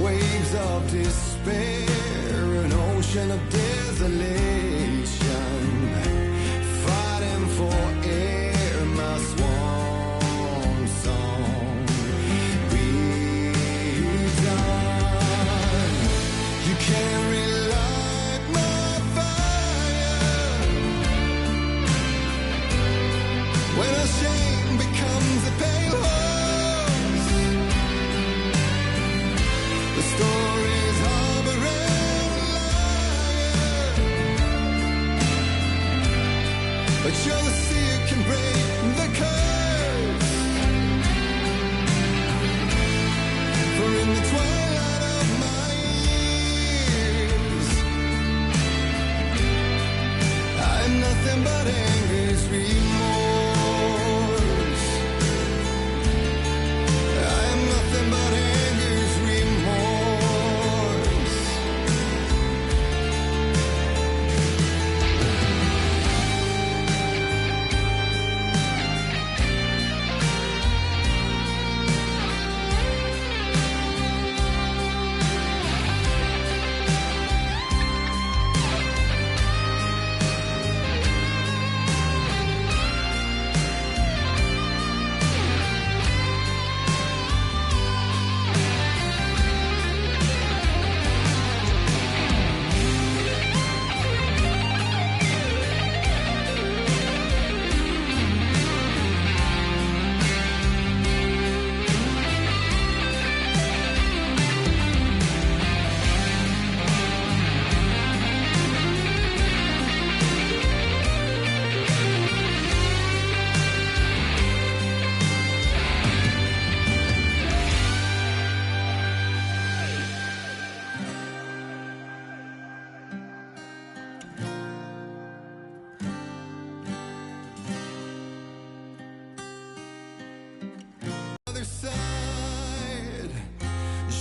Waves of despair, an ocean of desolation, fighting for air, my swan song. Be done. You can't relight my fire when our shame becomes a pale horse. The stories harboring a liar,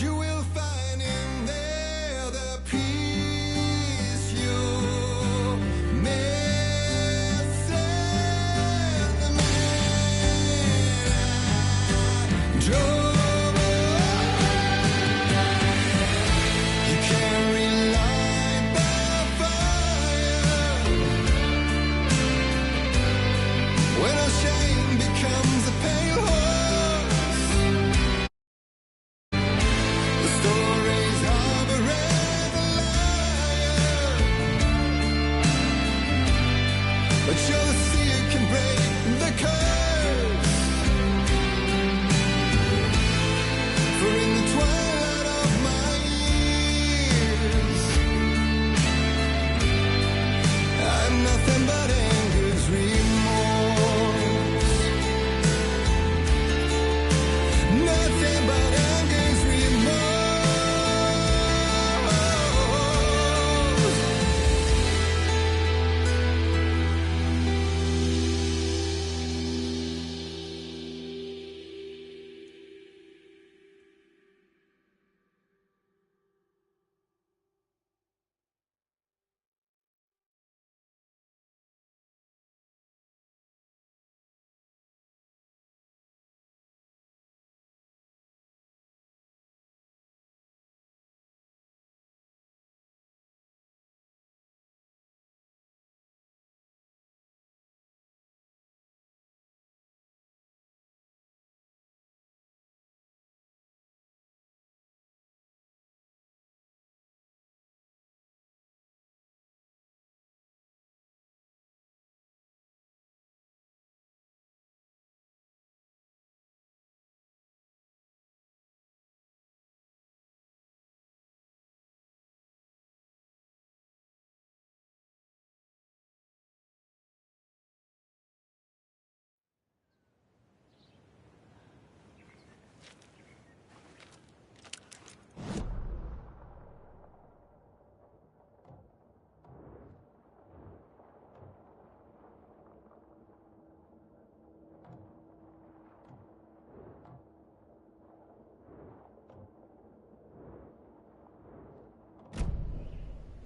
You will find in there the peace you're missing. The man I drove you can't relight the fire when our shame becomes a pale horse. The stories harbor and a liar, but you're the seer can break the curse. For in the twilight of my years, I'm nothing but anger's remorse. Nothing but anger's remorse.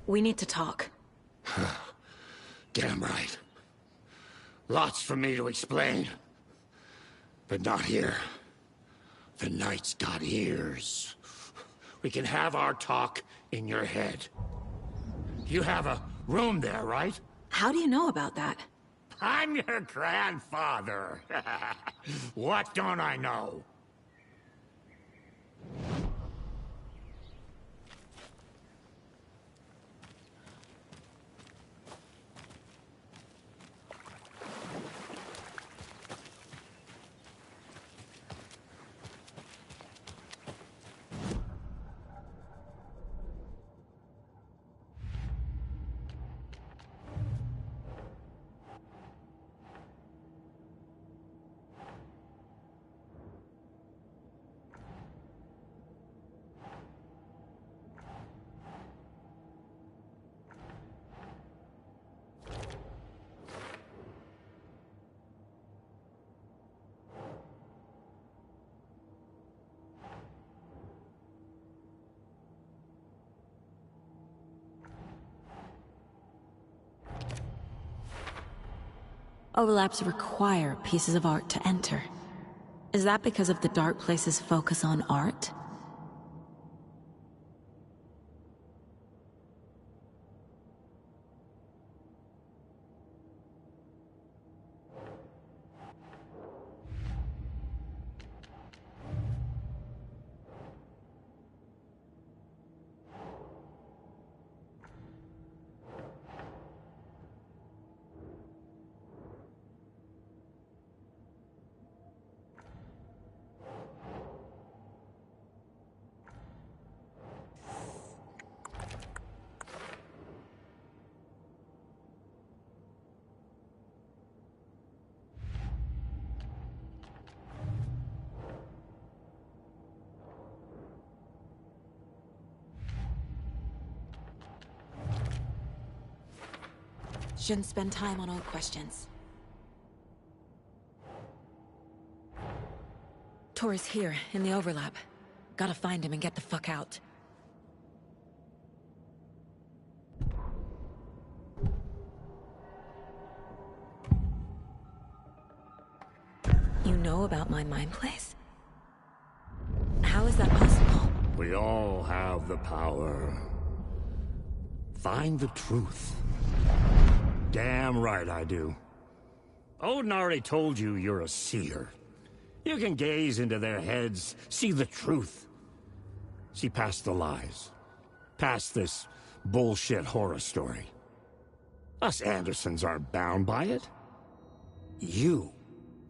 We need to talk. Damn right. Lots for me to explain. But not here. The night's got ears. We can have our talk in your head. You have a room there, right? How do you know about that? I'm your grandfather. What don't I know? Overlaps require pieces of art to enter. Is that because of the Dark Place's focus on art? Shouldn't spend time on old questions. Tor is here, in the overlap. Gotta find him and get the fuck out. You know about my mind place? How is that possible? We all have the power. Find the truth. Damn right I do. Odin already told you you're a seer. You can gaze into their heads, see the truth. See past the lies. Past this bullshit horror story. Us Andersons aren't bound by it. You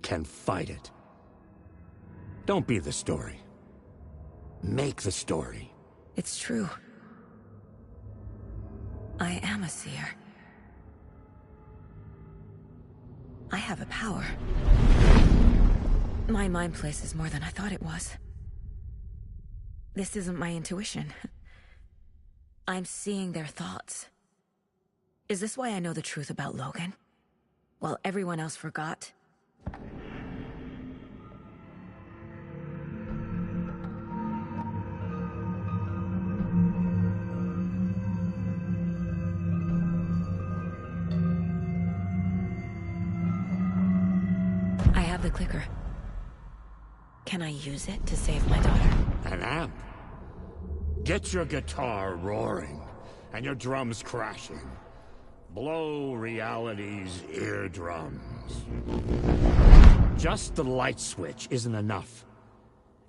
can fight it. Don't be the story. Make the story. It's true. I am a seer. I have a power. My mind place is more than I thought it was. This isn't my intuition. I'm seeing their thoughts. Is this why I know the truth about Logan? While everyone else forgot? I have the clicker. Can I use it to save my daughter? An amp? Get your guitar roaring, and your drums crashing. Blow reality's eardrums. Just the light switch isn't enough.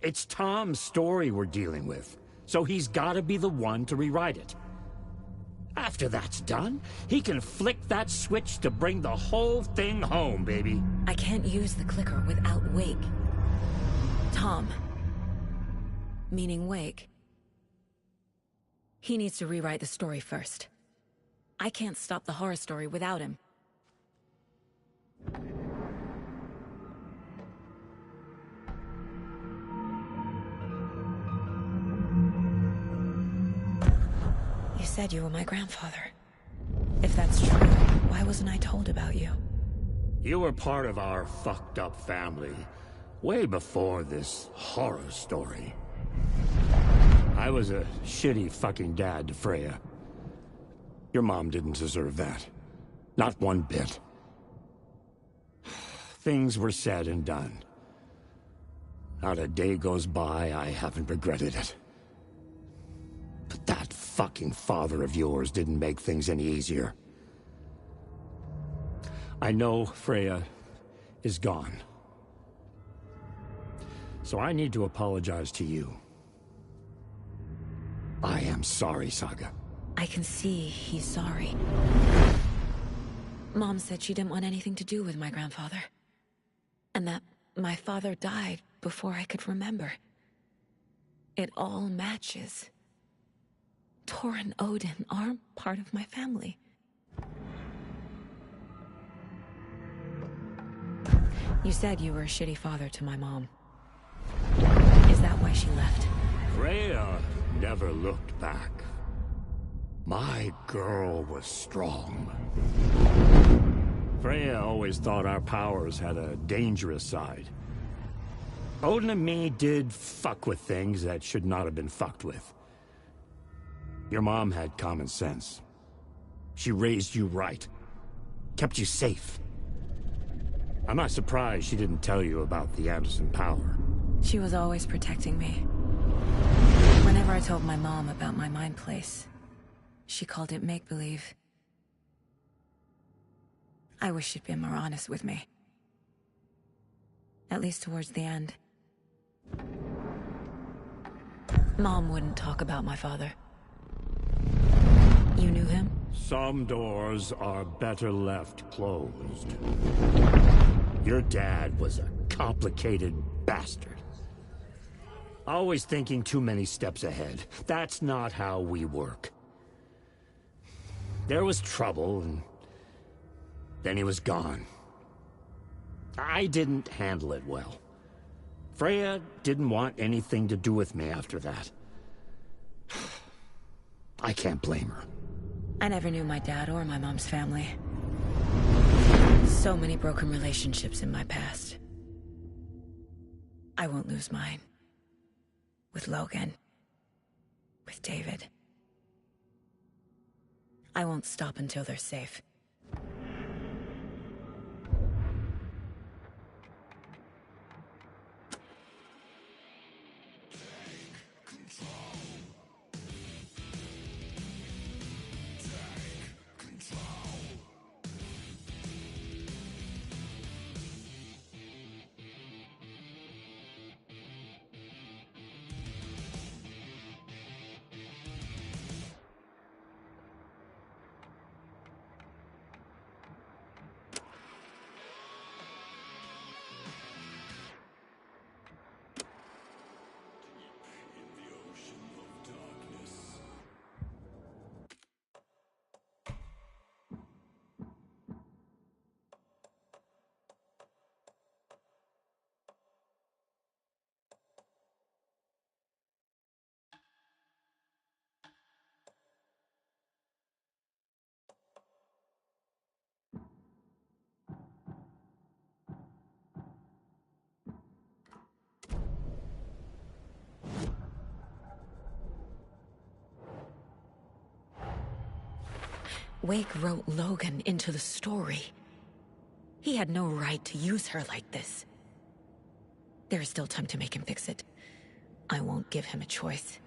It's Tom's story we're dealing with, so he's gotta be the one to rewrite it. After that's done, he can flick that switch to bring the whole thing home, baby. I can't use the clicker without Wake. Tom. Meaning Wake. He needs to rewrite the story first. I can't stop the horror story without him. You said you were my grandfather. If that's true, why wasn't I told about you? You were part of our fucked up family, way before this horror story. I was a shitty fucking dad to Freya. Your mom didn't deserve that. Not one bit. Things were said and done. Not a day goes by I haven't regretted it. But that fucking father of yours didn't make things any easier. I know Freya is gone. So I need to apologize to you. I am sorry, Saga. I can see he's sorry. Mom said she didn't want anything to do with my grandfather. And that my father died before I could remember. It all matches. Tor and Odin aren't part of my family. You said you were a shitty father to my mom. Is that why she left? Freya never looked back. My girl was strong. Freya always thought our powers had a dangerous side. Odin and me did fuck with things that should not have been fucked with. Your mom had common sense. She raised you right. Kept you safe. I'm not surprised she didn't tell you about the Anderson power. She was always protecting me. Whenever I told my mom about my mind place, she called it make-believe. I wish she'd been more honest with me. At least towards the end. Mom wouldn't talk about my father. You knew him? Some doors are better left closed. Your dad was a complicated bastard. Always thinking too many steps ahead. That's not how we work. There was trouble, and then he was gone. I didn't handle it well. Freya didn't want anything to do with me after that. I can't blame her. I never knew my dad or my mom's family. So many broken relationships in my past. I won't lose mine. with Logan, with David. I won't stop until they're safe. Wake wrote Logan into the story. He had no right to use her like this. There is still time to make him fix it. I won't give him a choice.